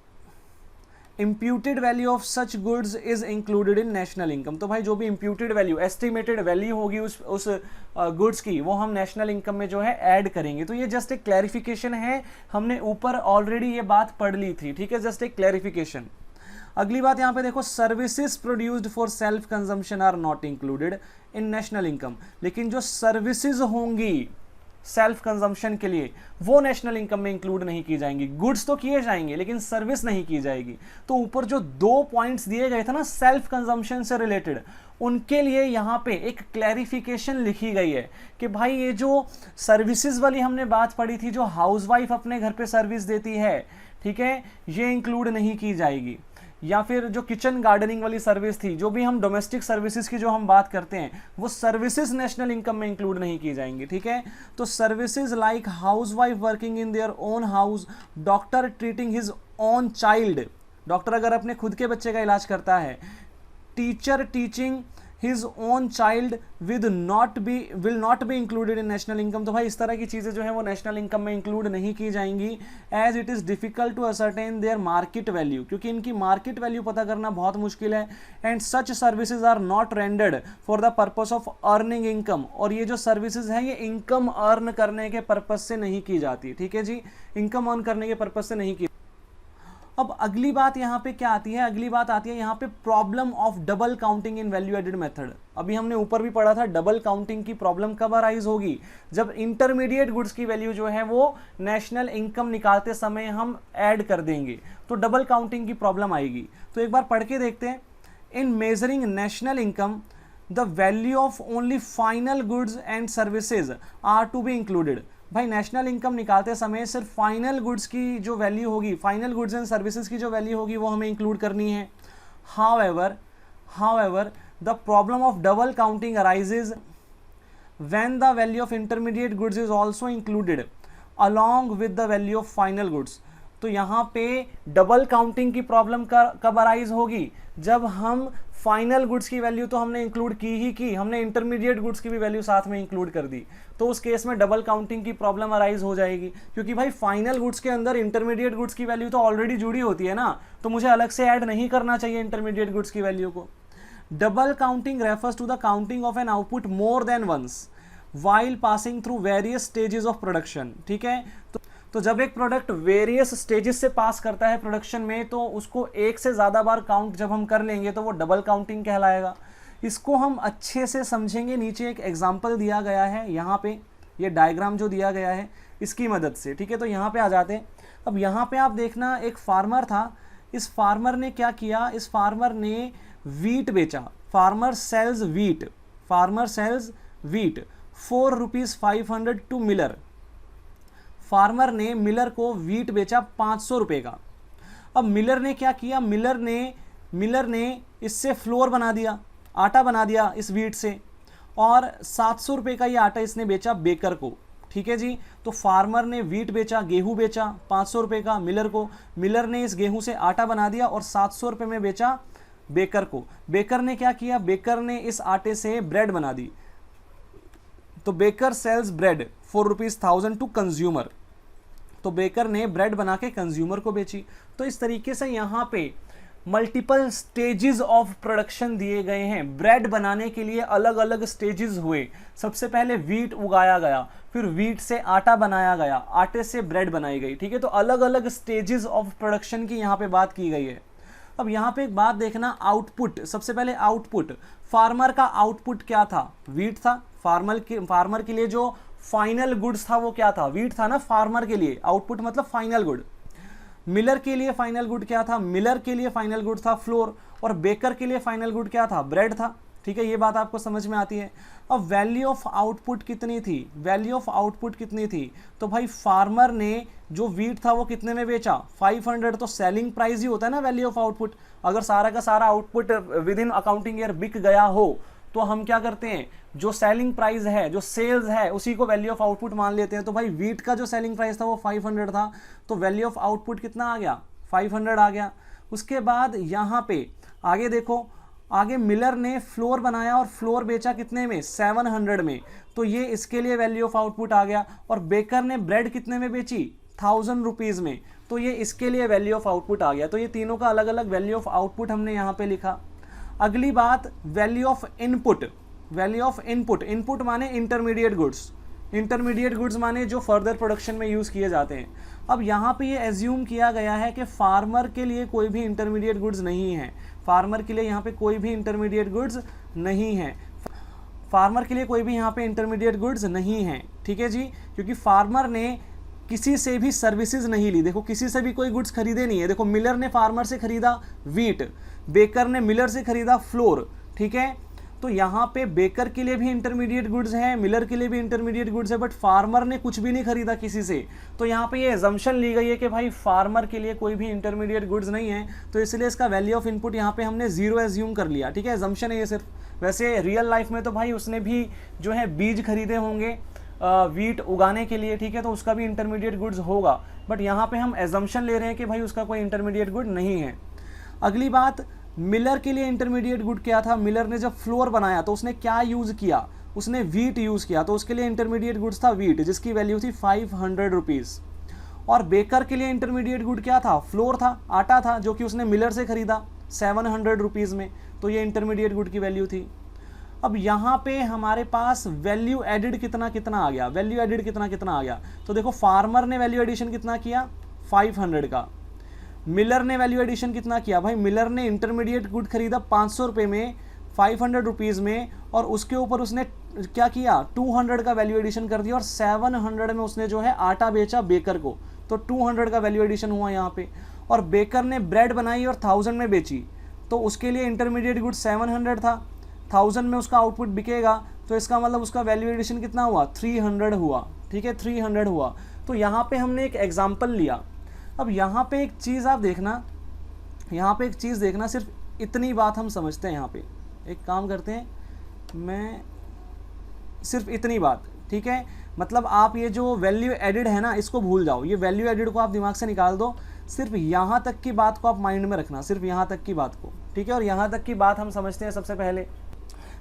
Imputed value of such goods is included in national income. तो भाई जो भी इम्प्यूटेड वैल्यू, एस्टिमेटेड वैल्यू होगी उस गुड्स की, वो हम नेशनल इनकम में जो है ऐड करेंगे। तो ये जस्ट एक क्लैरिफिकेशन है, हमने ऊपर ऑलरेडी ये बात पढ़ ली थी, ठीक है, जस्ट एक क्लैरिफिकेशन। अगली बात यहाँ पे देखो, services produced for self consumption are not included in national income. लेकिन जो सर्विसेज होंगी सेल्फ कंजम्पशन के लिए वो नेशनल इनकम में इंक्लूड नहीं की जाएंगी। गुड्स तो किए जाएंगे लेकिन सर्विस नहीं की जाएगी। तो ऊपर जो 2 पॉइंट्स दिए गए थे ना सेल्फ कंजम्पशन से रिलेटेड, उनके लिए यहाँ पे एक क्लैरिफिकेशन लिखी गई है कि भाई ये जो सर्विसेज वाली हमने बात पढ़ी थी, जो हाउसवाइफ अपने घर पे सर्विस देती है, ठीक है, ये इंक्लूड नहीं की जाएगी। या फिर जो किचन गार्डनिंग वाली सर्विस थी, जो भी हम डोमेस्टिक सर्विसेज की जो हम बात करते हैं, वो सर्विसेज नेशनल इनकम में इंक्लूड नहीं की जाएंगी, ठीक है। तो services like housewife working in their own house, doctor treating his own child, doctor अगर अपने खुद के बच्चे का इलाज करता है, teacher teaching his own child will not be included in national income. तो भाई इस तरह की चीज़ें जो है वो नेशनल इनकम में इंक्लूड नहीं की जाएंगी, as it is difficult to ascertain their market value, क्योंकि इनकी मार्केट वैल्यू पता करना बहुत मुश्किल है। And such services are not rendered for the purpose of earning income. और ये जो सर्विसेज हैं ये इनकम अर्न करने के पर्पज से नहीं की जाती, ठीक है जी, इनकम अर्न करने के पर्पज से नहीं की। अब अगली बात यहाँ पे क्या आती है, अगली बात आती है यहाँ पे problem of double counting in value added method. अभी हमने ऊपर भी पढ़ा था डबल काउंटिंग की प्रॉब्लम कब अराइज होगी, जब इंटरमीडिएट गुड्स की वैल्यू जो है वो नेशनल इनकम निकालते समय हम ऐड कर देंगे, तो डबल काउंटिंग की प्रॉब्लम आएगी। तो एक बार पढ़ के देखते हैं। In measuring national income the value of only final goods and services are to be included. भाई नेशनल इनकम निकालते समय सिर्फ फाइनल गुड्स की जो वैल्यू होगी, फाइनल गुड्स एंड सर्विसेज की जो वैल्यू होगी वो हमें इंक्लूड करनी है। However the problem of double counting arises when the value of intermediate goods is also included along with the value of final goods. तो यहाँ पे डबल काउंटिंग की प्रॉब्लम कब अराइज होगी, जब हम फाइनल गुड्स की वैल्यू तो हमने इंक्लूड की ही की, हमने इंटरमीडिएट गुड्स की भी वैल्यू साथ में इंक्लूड कर दी, तो उस केस में डबल काउंटिंग की प्रॉब्लम अराइज हो जाएगी, क्योंकि भाई फाइनल गुड्स के अंदर इंटरमीडिएट गुड्स की वैल्यू तो ऑलरेडी जुड़ी होती है ना, तो मुझे अलग से ऐड नहीं करना चाहिए इंटरमीडिएट गुड्स की वैल्यू को। Double counting refers to the counting of an output more than once while passing through various stages of production. ठीक है, तो जब एक प्रोडक्ट वेरियस स्टेजेस से पास करता है प्रोडक्शन में, तो उसको एक से ज़्यादा बार काउंट जब हम कर लेंगे तो वो डबल काउंटिंग कहलाएगा। इसको हम अच्छे से समझेंगे, नीचे एक एग्जाम्पल दिया गया है, यहाँ पे ये डायग्राम जो दिया गया है इसकी मदद से। ठीक है, तो यहाँ पे आ जाते हैं। अब यहाँ पे आप देखना, एक फार्मर था, इस फार्मर ने क्या किया, इस फार्मर ने वीट बेचा, farmer sells wheat, farmer sells wheat 4 rupees 500 to miller. Farmer ने मिलर को वीट बेचा 500 रुपये का। अब मिलर ने क्या किया, मिलर ने इससे फ्लोर बना दिया, आटा बना दिया इस वीट से, और 700 रुपये का ये आटा इसने बेचा बेकर को। ठीक है जी, तो फार्मर ने वीट बेचा, गेहूं बेचा 500 रुपये का मिलर को, मिलर ने इस गेहूं से आटा बना दिया और 700 रुपये में बेचा बेकर को। बेकर ने क्या किया, बेकर ने इस आटे से ब्रेड बना दी, तो baker sells bread 4 rupees 1000 to consumer, तो बेकर ने ब्रेड बना के कंज्यूमर को बेची। तो इस तरीके से यहाँ पे मल्टीपल स्टेजेस ऑफ प्रोडक्शन दिए गए हैं। ब्रेड बनाने के लिए अलग अलग स्टेजेस हुए, सबसे पहले वीट उगाया गया, फिर वीट से आटा बनाया गया, आटे से ब्रेड बनाई गई। ठीक है, तो अलग अलग स्टेजेस ऑफ प्रोडक्शन की यहाँ पे बात की गई है। अब यहाँ पे एक बात देखना, आउटपुट, सबसे पहले आउटपुट, फार्मर का आउटपुट क्या था, वीट था। फार्मर के लिए जो फाइनल गुड्स था वो क्या था, वीट था ना। फार्मर के लिए आउटपुट मतलब फाइनल गुड। मिलर के लिए फाइनल गुड क्या था, मिलर के लिए फाइनल गुड था फ्लोर, और बेकर के लिए फाइनल गुड क्या था, ब्रेड था। ठीक है, ये बात आपको समझ में आती है। अब वैल्यू ऑफ आउटपुट कितनी थी, वैल्यू ऑफ आउटपुट कितनी थी, तो भाई फार्मर ने जो वीट था वो कितने में बेचा, 500। तो सेलिंग प्राइस ही होता है ना वैल्यू ऑफ आउटपुट। अगर सारा का सारा output with in accounting year बिक गया हो, तो हम क्या करते हैं, जो सेलिंग प्राइस है, जो सेल्स है, उसी को वैल्यू ऑफ आउटपुट मान लेते हैं। तो भाई वीट का जो सेलिंग प्राइस था वो 500 था, तो वैल्यू ऑफ आउटपुट कितना आ गया, 500 आ गया। उसके बाद यहाँ पे आगे देखो, आगे मिलर ने फ्लोर बनाया और फ्लोर बेचा कितने में, 700 में, तो ये इसके लिए वैल्यू ऑफ आउटपुट आ गया। और बेकर ने ब्रेड कितने में बेची, 1000 रुपीज़ में, तो ये इसके लिए वैल्यू ऑफ आउटपुट आ गया। तो ये तीनों का अलग अलग वैल्यू ऑफ आउटपुट हमने यहाँ पे लिखा। अगली बात, value of input, value of input, input माने इंटरमीडिएट गुड्स, इंटरमीडिएट गुड्स माने जो फर्दर प्रोडक्शन में यूज़ किए जाते हैं। अब यहाँ पे ये एज्यूम किया गया है कि फार्मर के लिए कोई भी इंटरमीडिएट गुड्स नहीं है, फार्मर के लिए यहाँ पे कोई भी इंटरमीडिएट गुड्स नहीं है, फार्मर के लिए कोई भी यहाँ पे इंटरमीडिएट गुड्स नहीं है। ठीक है जी, क्योंकि फार्मर ने किसी से भी सर्विसेज नहीं ली, देखो किसी से भी कोई गुड्स खरीदे नहीं है। देखो मिलर ने फार्मर से खरीदा वीट, बेकर ने मिलर से खरीदा फ्लोर। ठीक है, तो यहाँ पे बेकर के लिए भी इंटरमीडिएट गुड्स है, मिलर के लिए भी इंटरमीडिएट गुड्स है, बट फार्मर ने कुछ भी नहीं खरीदा किसी से। तो यहाँ पे ये एजम्पशन ली गई है कि भाई फार्मर के लिए कोई भी इंटरमीडिएट गुड्स नहीं है, तो इसलिए इसका वैल्यू ऑफ इनपुट यहाँ पे हमने 0 एज्यूम कर लिया। ठीक है, एजम्पशन है ये सिर्फ। वैसे रियल लाइफ में तो भाई उसने भी जो है बीज खरीदे होंगे वीट उगाने के लिए। ठीक है, तो उसका भी इंटरमीडिएट गुड्स होगा, बट यहाँ पे हम एजम्पशन ले रहे हैं कि भाई उसका कोई इंटरमीडिएट गुड नहीं है। अगली बात, मिलर के लिए इंटरमीडिएट गुड क्या था, मिलर ने जब फ्लोर बनाया तो उसने क्या यूज़ किया, उसने वीट यूज़ किया, तो उसके लिए इंटरमीडिएट गुड्स था वीट, जिसकी वैल्यू थी 500 रुपीज़। और बेकर के लिए इंटरमीडिएट गुड क्या था, फ्लोर था, आटा था, जो कि उसने मिलर से खरीदा 700 रुपीज़ में, तो ये इंटरमीडिएट गुड की वैल्यू थी। अब यहाँ पे हमारे पास वैल्यू एडिड कितना कितना आ गया, वैल्यू एडिड कितना कितना आ गया, तो देखो फार्मर ने वैल्यू एडिशन कितना किया, 500 का। मिलर ने वैल्यू एडिशन कितना किया, भाई मिलर ने इंटरमीडिएट गुड खरीदा 500 रुपये में, 500 रुपीज़ में, और उसके ऊपर उसने क्या किया, 200 का वैल्यू एडिशन कर दिया, और 700 में उसने जो है आटा बेचा बेकर को, तो 200 का वैल्यू एडिशन हुआ यहाँ पे। और बेकर ने ब्रेड बनाई और 1000 में बेची, तो उसके लिए इंटरमीडिएट गुड 700 था, 1000 में उसका आउटपुट बिकेगा, तो इसका मतलब उसका वैल्यू एडिशन कितना हुआ, 300 हुआ। ठीक है, 300 हुआ। तो यहाँ पे हमने एक एग्जाम्पल लिया। अब यहाँ पे एक चीज़ आप देखना, यहाँ पे एक चीज़ देखना, सिर्फ इतनी बात हम समझते हैं। यहाँ पे एक काम करते हैं, मैं सिर्फ इतनी बात, ठीक है, मतलब आप ये जो वैल्यू एडिड है ना, इसको भूल जाओ, ये वैल्यू एडिड को आप दिमाग से निकाल दो, सिर्फ यहाँ तक की बात को आप माइंड में रखना, सिर्फ यहाँ तक की बात को। ठीक है। और यहाँ तक की बात हम समझते हैं। सबसे पहले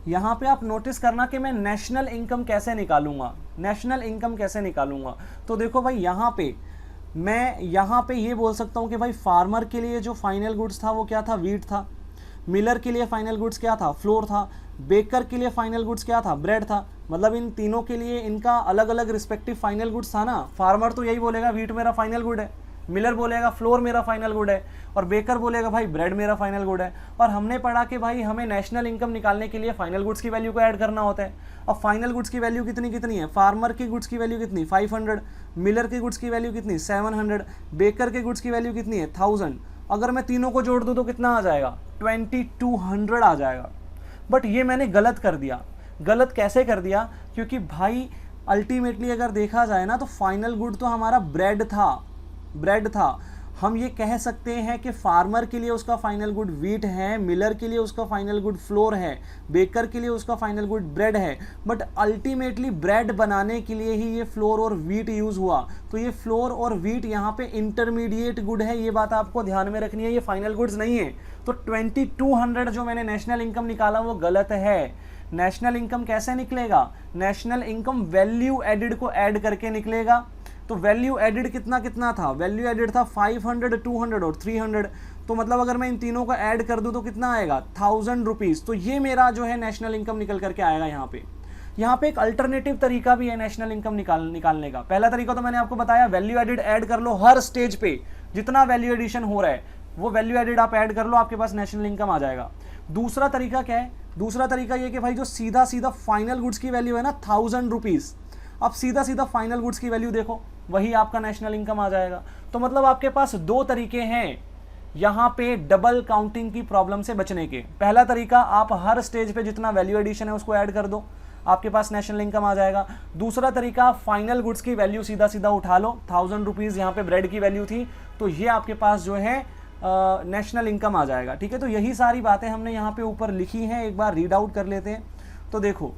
यहाँ पे आप नोटिस करना कि मैं नेशनल इनकम कैसे निकालूंगा, नेशनल इनकम कैसे निकालूंगा। तो देखो भाई, यहाँ पे मैं यहाँ पे ये बोल सकता हूँ कि भाई फार्मर के लिए जो फाइनल गुड्स था वो क्या था, वीट था। मिलर के लिए फाइनल गुड्स क्या था, फ्लोर था। बेकर के लिए फाइनल गुड्स क्या था, ब्रेड था। मतलब इन तीनों के लिए इनका अलग अलग रिस्पेक्टिव फाइनल गुड्स था ना। फार्मर तो यही बोलेगा वीट मेरा फाइनल गुड है, मिलर बोलेगा फ्लोर मेरा फाइनल गुड है, और बेकर बोलेगा भाई ब्रेड मेरा फाइनल गुड है। और हमने पढ़ा कि भाई हमें नेशनल इनकम निकालने के लिए फाइनल गुड्स की वैल्यू को ऐड करना होता है। और फाइनल गुड्स की वैल्यू कितनी कितनी है, फार्मर की गुड्स की वैल्यू कितनी 500, मिलर की गुड्स की वैल्यू कितनी 700, बेकर के गुड्स की वैल्यू कितनी है 1000। अगर मैं तीनों को जोड़ दूँ तो कितना आ जाएगा 2200 आ जाएगा। बट ये मैंने गलत कर दिया। गलत कैसे कर दिया, क्योंकि भाई अल्टीमेटली अगर देखा जाए ना तो फाइनल गुड तो हमारा ब्रेड था, ब्रेड था। हम ये कह सकते हैं कि फार्मर के लिए उसका फाइनल गुड वीट है, मिलर के लिए उसका फाइनल गुड फ्लोर है, बेकर के लिए उसका फाइनल गुड ब्रेड है। बट अल्टीमेटली ब्रेड बनाने के लिए ही ये फ्लोर और वीट यूज़ हुआ। तो ये फ्लोर और वीट यहाँ पे इंटरमीडिएट गुड है, ये बात आपको ध्यान में रखनी है, ये फाइनल गुड्स नहीं है। तो 2200 जो मैंने नेशनल इनकम निकाला वो गलत है। नेशनल इनकम कैसे निकलेगा, नेशनल इनकम वैल्यू एडिड को ऐड करके निकलेगा। तो वैल्यू एडिड कितना कितना था, वैल्यू एडिड था 500, 200 और 300। तो मतलब अगर मैं इन तीनों को ऐड कर दूं तो कितना आएगा 1000 रुपीज़। तो ये मेरा जो है नेशनल इनकम निकल करके आएगा। यहाँ पे एक अल्टरनेटिव तरीका भी है नेशनल इनकम निकालने का। पहला तरीका तो मैंने आपको बताया, वैल्यू एडिड ऐड कर लो हर स्टेज पे, जितना वैल्यू एडिशन हो रहा है वो वैल्यू एडिड आप ऐड कर लो, आपके पास नेशनल इनकम आ जाएगा। दूसरा तरीका क्या है, दूसरा तरीका ये कि भाई जो सीधा सीधा फाइनल गुड्स की वैल्यू है ना 1000 रुपीज़, अब सीधा सीधा फाइनल गुड्स की वैल्यू देखो, वही आपका नेशनल इनकम आ जाएगा। तो मतलब आपके पास दो तरीके हैं यहाँ पे डबल काउंटिंग की प्रॉब्लम से बचने के। पहला तरीका, आप हर स्टेज पे जितना वैल्यू एडिशन है उसको ऐड कर दो, आपके पास नेशनल इनकम आ जाएगा। दूसरा तरीका, फाइनल गुड्स की वैल्यू सीधा सीधा उठा लो, 1000 रुपीज़ यहाँ पे ब्रेड की वैल्यू थी, तो ये आपके पास जो है नेशनल इनकम आ जाएगा। ठीक है, तो यही सारी बातें हमने यहाँ पे ऊपर लिखी हैं, एक बार रीड आउट कर लेते हैं। तो देखो,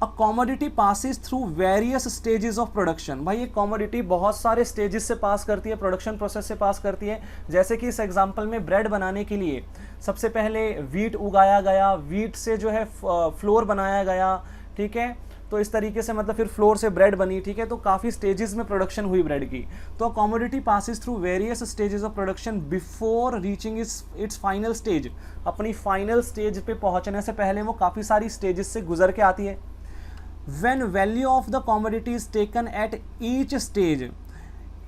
अ commodity passes through various stages of production. भाई ये कॉमोडिटी बहुत सारे स्टेजेस से पास करती है, प्रोडक्शन प्रोसेस से पास करती है। जैसे कि इस एग्जांपल में ब्रेड बनाने के लिए सबसे पहले वीट उगाया गया, वीट से जो है फ्लोर बनाया गया, ठीक है। तो इस तरीके से मतलब फिर फ्लोर से ब्रेड बनी, ठीक है। तो काफ़ी स्टेजेस में प्रोडक्शन हुई ब्रेड की। तो commodity passes through various stages of production before reaching it's final stage. अपनी फाइनल स्टेज पे पहुंचने से पहले वो काफ़ी सारी स्टेजेस से गुजर के आती है। When value of the commodity is taken at each stage,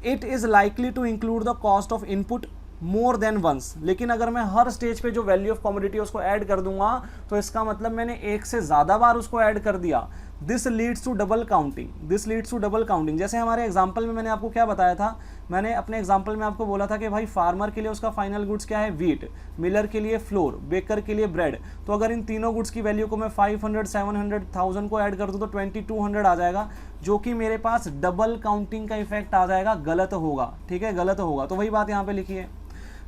it is likely to include the cost of input more than once। लेकिन अगर मैं हर स्टेज पे जो वैल्यू ऑफ कमोडिटी उसको ऐड कर दूंगा तो इसका मतलब मैंने एक से ज़्यादा बार उसको ऐड कर दिया। This leads to double counting, this leads to double counting. जैसे हमारे एग्जाम्पल में मैंने आपको क्या बताया था, मैंने अपने एग्जाम्पल में आपको बोला था कि भाई फार्मर के लिए उसका फाइनल गुड्स क्या है वीट, मिलर के लिए फ्लोर, बेकर के लिए ब्रेड। तो अगर इन तीनों गुड्स की वैल्यू को मैं 500, 700, 1000 को ऐड कर दूँ तो 2200 आ जाएगा, जो कि मेरे पास डबल काउंटिंग का इफेक्ट आ जाएगा, गलत होगा। ठीक है, गलत होगा। तो वही बात यहाँ पे लिखी है।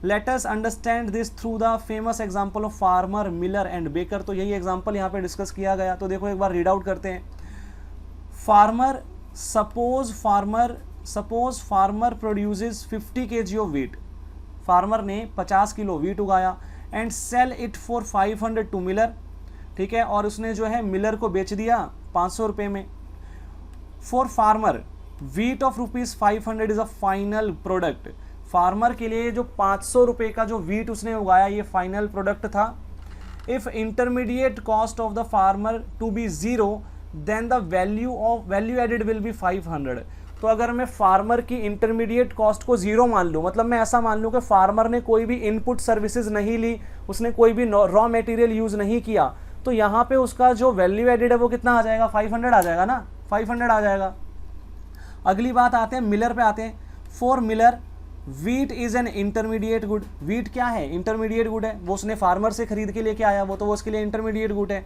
Let us understand this through the famous example of farmer, miller and baker। तो यही एग्जाम्पल यहाँ पे डिस्कस किया गया। तो देखो एक बार रीड आउट करते हैं। Farmer, suppose farmer produces 50 kg of wheat. फार्मर ने 50 किलो वीट उगाया and sell it for 500 to miller, ठीक है। और उसने जो है मिलर को बेच दिया 500 रुपये में। For farmer wheat of ₹500 is a final product. Farmer के लिए जो 500 रुपये का जो वीट उसने उगाया ये फाइनल प्रोडक्ट था। If intermediate cost of the farmer to be zero then the value added will be 500। तो अगर मैं फार्मर की इंटरमीडिएट कॉस्ट को ज़ीरो मान लूँ, मतलब मैं ऐसा मान लूँ कि फार्मर ने कोई भी इनपुट सर्विसेज नहीं ली, उसने कोई भी रॉ मटेरियल यूज़ नहीं किया, तो यहाँ पे उसका जो वैल्यू एडिड है वो कितना आ जाएगा, 500 आ जाएगा ना, 500 आ जाएगा। अगली बात आते हैं मिलर पे आते हैं। For Miller wheat is an intermediate good. Wheat क्या है, इंटरमीडिएट गुड है। वो उसने फार्मर से खरीद के लेके आया, वो तो वो उसके लिए इंटरमीडिएट गुड है।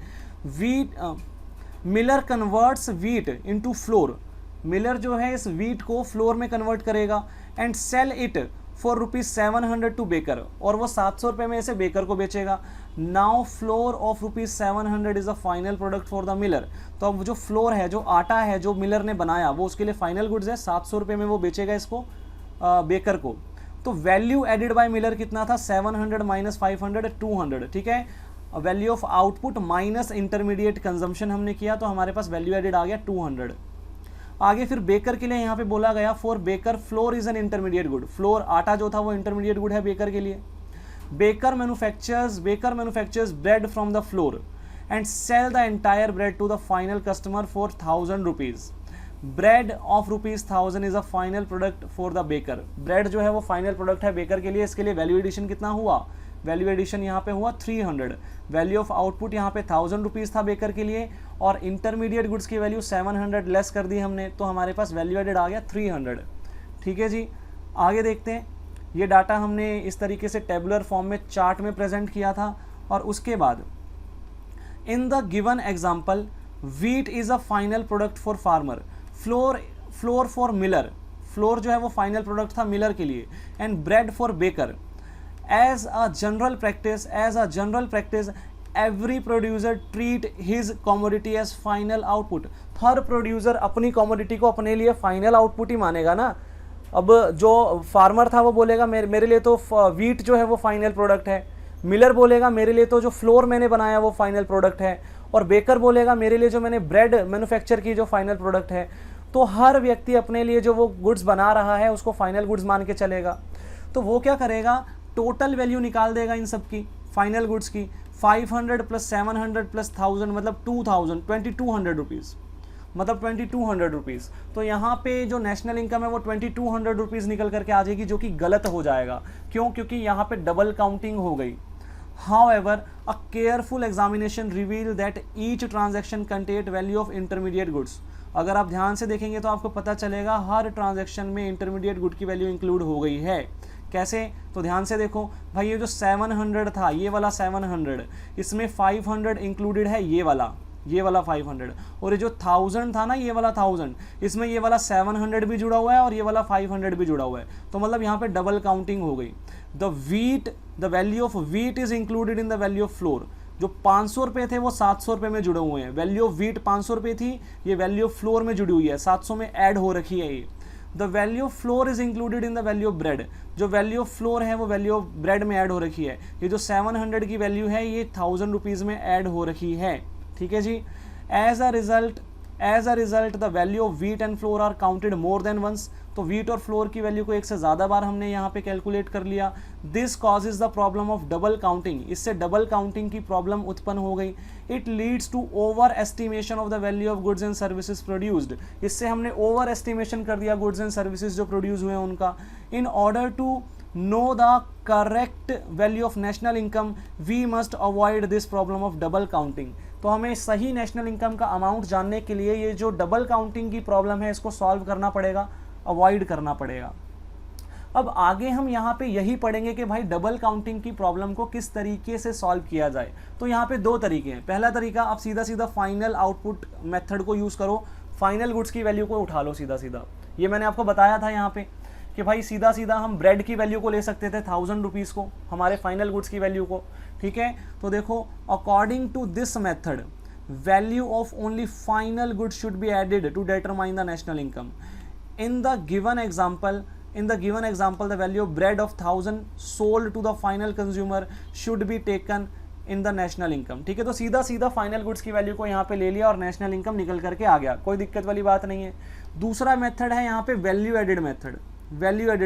Miller converts wheat into flour. Miller जो है इस वीट को फ्लोर में कन्वर्ट करेगा and sell it for ₹700 to baker. और वो 700 रुपये में इसे बेकर को बेचेगा। Now flour of ₹700 is a final product for the miller. तो अब जो फ्लोर है, जो आटा है जो मिलर ने बनाया, वो उसके लिए फाइनल गुड्स है, 700 रुपये में वो बेचेगा इसको बेकर को। तो वैल्यू एडिड बाय मिलर कितना था, 700 माइनस 500 200, ठीक है। Value of output minus intermediate consumption हमने किया तो हमारे पास वैल्यू एडिड आ गया 200। आगे फिर बेकर के लिए यहाँ पे बोला गया for baker floor is an intermediate good, floor आटा जो था वो इंटरमीडिएट गुड है बेकर के लिए। Baker manufactures bread from the flour and sell the entire bread to the final customer for 1000 rupees. Bread of ₹1000 is a final product for the baker. Bread जो है वो फाइनल प्रोडक्ट है baker के लिए, इसके लिए वैल्यू एडिशन कितना हुआ, वैल्यू एडिशन यहाँ पे हुआ 300। वैल्यू ऑफ आउटपुट यहाँ पे 1000 रुपीज़ था बेकर के लिए और इंटरमीडिएट गुड्स की वैल्यू 700 लेस कर दी हमने, तो हमारे पास वैल्यू एडेड आ गया 300। ठीक है जी, आगे देखते हैं। ये डाटा हमने इस तरीके से टेबुलर फॉर्म में चार्ट में प्रेजेंट किया था और उसके बाद in the given example wheat is a final product for farmer, flour for miller, flour जो है वो फाइनल प्रोडक्ट था मिलर के लिए, and bread for baker. As a general practice every producer treat his commodity as final output. हर producer अपनी commodity को अपने लिए फाइनल आउटपुट ही मानेगा ना। अब जो फार्मर था वो बोलेगा मेरे लिए तो व्हीट जो है वो फाइनल प्रोडक्ट है, मिलर बोलेगा मेरे लिए तो जो फ्लोर मैंने बनाया वो फाइनल प्रोडक्ट है, और बेकर बोलेगा मेरे लिए जो मैंने ब्रेड मैन्युफैक्चर की जो फाइनल प्रोडक्ट है। तो हर व्यक्ति अपने लिए जो वो गुड्स बना रहा है उसको फाइनल गुड्स मान के चलेगा। तो वो क्या करेगा, टोटल वैल्यू निकाल देगा इन सब की, फाइनल गुड्स की। 500 प्लस 700 प्लस 1000 मतलब 2000, 2200 रुपीज़, मतलब 2200 रुपीज़। तो यहाँ पे जो नेशनल इनकम है वो 2200 रुपीज़ निकल करके आ जाएगी, जो कि गलत हो जाएगा। क्यों? क्योंकि यहाँ पे डबल काउंटिंग हो गई। However, a careful examination revealed that each transaction contained value of intermediate goods. अगर आप ध्यान से देखेंगे तो आपको पता चलेगा हर ट्रांजैक्शन में इंटरमीडिएट गुड की वैल्यू इंक्लूड हो गई है। कैसे? तो ध्यान से देखो भाई, ये जो 700 था, ये वाला 700, इसमें 500 इंक्लूडेड है, ये वाला 500, और ये जो 1000 था ना, ये वाला 1000, इसमें ये वाला 700 भी जुड़ा हुआ है और ये वाला 500 भी जुड़ा हुआ है। तो मतलब यहाँ पे डबल काउंटिंग हो गई। The value of wheat is included in the value of floor. जो 500 रुपये थे वो 700 रुपये में जुड़े हुए हैं। वैल्यू ऑफ व्हीट 500 रुपये थी, ये वैल्यू ऑफ फ्लोर में जुड़ी हुई है, 700 में ऐड हो रखी है ये। The value of floor is included in the value of bread. जो वैल्यू ऑफ फ्लोर है वो वैल्यू ऑफ ब्रेड में ऐड हो रखी है। ये जो 700 की वैल्यू है ये 1000 रुपीज़ में ऐड हो रखी है। ठीक है जी। As a result the value of wheat and flour are counted more than once. तो व्हीट और फ्लोर की वैल्यू को एक से ज़्यादा बार हमने यहाँ पे कैलकुलेट कर लिया। This causes the problem of double counting. इससे डबल काउंटिंग की प्रॉब्लम उत्पन्न हो गई। It leads to over estimation of the value of goods and services produced. इससे हमने ओवर एस्टिमेशन कर दिया गुड्स एंड सर्विसेज जो प्रोड्यूस हुए हैं उनका। In order to know the correct value of national income we must avoid this problem of double counting. तो हमें सही नेशनल इनकम का अमाउंट जानने के लिए ये जो डबल काउंटिंग की प्रॉब्लम है इसको सॉल्व करना पड़ेगा, अवॉइड करना पड़ेगा। अब आगे हम यहाँ पे यही पढ़ेंगे कि भाई डबल काउंटिंग की प्रॉब्लम को किस तरीके से सॉल्व किया जाए। तो यहाँ पे दो तरीके हैं। पहला तरीका, आप सीधा सीधा फाइनल आउटपुट मेथड को यूज़ करो, फाइनल गुड्स की वैल्यू को उठा लो सीधा सीधा। ये मैंने आपको बताया था यहाँ पे कि भाई सीधा सीधा हम ब्रेड की वैल्यू को ले सकते थे 1000 रुपीज़ को, हमारे फाइनल गुड्स की वैल्यू को। ठीक है, तो देखो according to this method value of only final goods should be added to determine the national income. In the given example, the value of bread of 1000 sold to the final consumer should be taken in the national income। ठीक है, तो सीधा सीधा final goods की value को यहाँ पे ले लिया और नेशनल इनकम निकल करके आ गया, कोई दिक्कत वाली बात नहीं है। दूसरा मेथड है यहाँ पे value added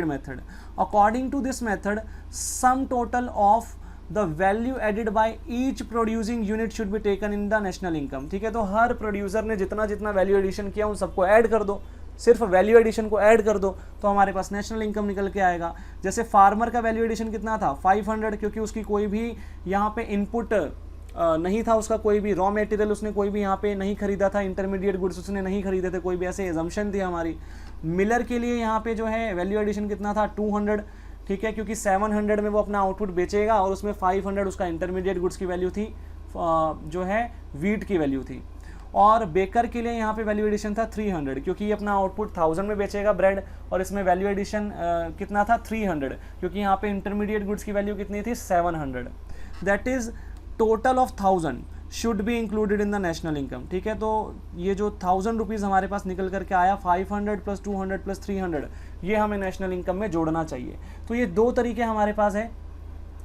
method. According to this method sum total of the value added by each producing unit should be taken in the national income. ठीक है, तो हर प्रोड्यूसर ने जितना जितना वैल्यू एडिशन किया उन सबको ऐड कर दो, सिर्फ वैल्यू एडिशन को ऐड कर दो तो हमारे पास नेशनल इनकम निकल के आएगा। जैसे फार्मर का वैल्यू एडिशन कितना था 500, क्योंकि उसकी कोई भी यहाँ पे इनपुट नहीं था, उसका कोई भी रॉ मटेरियल उसने कोई भी यहाँ पे नहीं खरीदा था, इंटरमीडिएट गुड्स उसने नहीं खरीदे थे, कोई भी ऐसे एजम्पशन थी हमारी। मिलर के लिए यहाँ पे जो है वैल्यू एडिशन कितना था 200। ठीक है, क्योंकि 700 में वो अपना आउटपुट बेचेगा और उसमें 500 उसका इंटरमीडिएट गुड्स की वैल्यू थी, जो है व्हीट की वैल्यू थी। और बेकर के लिए यहाँ पे वैल्यू एडिशन था 300, क्योंकि ये अपना आउटपुट 1000 में बेचेगा ब्रेड, और इसमें वैल्यू एडिशन कितना था 300, क्योंकि यहाँ पे इंटरमीडिएट गुड्स की वैल्यू कितनी थी 700। That is total of 1000 should be included in the national income. ठीक है, तो ये जो 1000 रुपीज़ हमारे पास निकल करके आया, 500 प्लस 200 प्लस 300, ये हमें नेशनल इनकम में जोड़ना चाहिए। तो ये दो तरीके हमारे पास है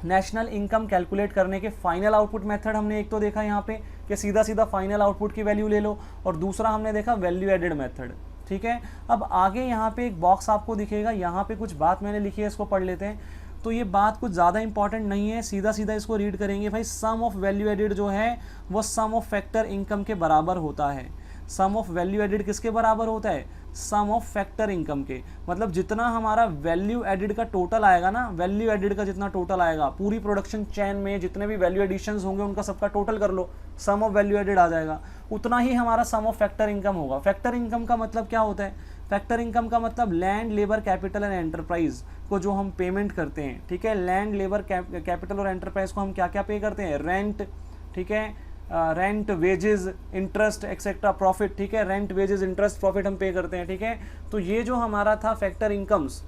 नेशनल इनकम कैलकुलेट करने के। फाइनल आउटपुट मेथड हमने एक तो देखा यहाँ पे कि सीधा सीधा फाइनल आउटपुट की वैल्यू ले लो, और दूसरा हमने देखा वैल्यू एडेड मेथड। ठीक है, अब आगे यहाँ पे एक बॉक्स आपको दिखेगा, यहाँ पे कुछ बात मैंने लिखी है, इसको पढ़ लेते हैं। तो ये बात कुछ ज़्यादा इंपॉर्टेंट नहीं है, सीधा सीधा इसको रीड करेंगे भाई। सम ऑफ वैल्यू एडेड जो है वो सम ऑफ फैक्टर इनकम के बराबर होता है। सम ऑफ वैल्यू एडेड किसके बराबर होता है? सम ऑफ फैक्टर इनकम के। मतलब जितना हमारा वैल्यू एडेड का टोटल आएगा ना, वैल्यू एडेड का जितना टोटल आएगा पूरी प्रोडक्शन चेन में, जितने भी वैल्यू एडिशंस होंगे उनका सबका टोटल कर लो, सम ऑफ वैल्यू एडेड आ जाएगा, उतना ही हमारा सम ऑफ फैक्टर इनकम होगा। फैक्टर इनकम का मतलब क्या होता है? फैक्टर इनकम का मतलब land, labour, capital and enterprise को जो हम पेमेंट करते हैं। ठीक है, लैंड, लेबर, कैपिटल और एंटरप्राइज को हम क्या क्या पे करते हैं? रेंट, ठीक है, rent, wages, interest etcetera, profit. ठीक है, रेंट, वेजेस, इंटरेस्ट, प्रॉफिट हम पे करते हैं। ठीक है, तो ये जो हमारा था फैक्टर इनकम्स,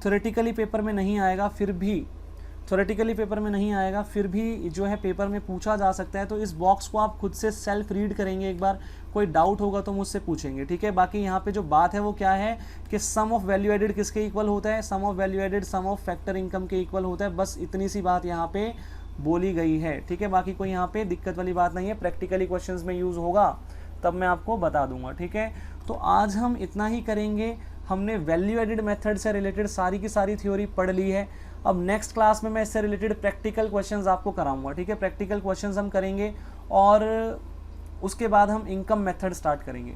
थ्योरेटिकली पेपर में नहीं आएगा, फिर भी थ्योरेटिकली पेपर में नहीं आएगा, फिर भी जो है पेपर में पूछा जा सकता है। तो इस बॉक्स को आप खुद से सेल्फ रीड करेंगे एक बार, कोई डाउट होगा तो मुझसे पूछेंगे। ठीक है, बाकी यहाँ पे जो बात है वो क्या है कि सम ऑफ वैल्यू एडेड किसके इक्वल होता है? Sum of value added sum of factor income के इक्वल होता है। बस इतनी सी बात यहाँ पे बोली गई है। ठीक है, बाकी कोई यहाँ पे दिक्कत वाली बात नहीं है। प्रैक्टिकली क्वेश्चंस में यूज़ होगा तब मैं आपको बता दूंगा। ठीक है, तो आज हम इतना ही करेंगे। हमने वैल्यू एडेड मेथड से रिलेटेड सारी की सारी थ्योरी पढ़ ली है। अब नेक्स्ट क्लास में मैं इससे रिलेटेड प्रैक्टिकल क्वेश्चंस आपको कराऊंगा। ठीक है, प्रैक्टिकल क्वेश्चंस हम करेंगे और उसके बाद हम इनकम मेथड स्टार्ट करेंगे।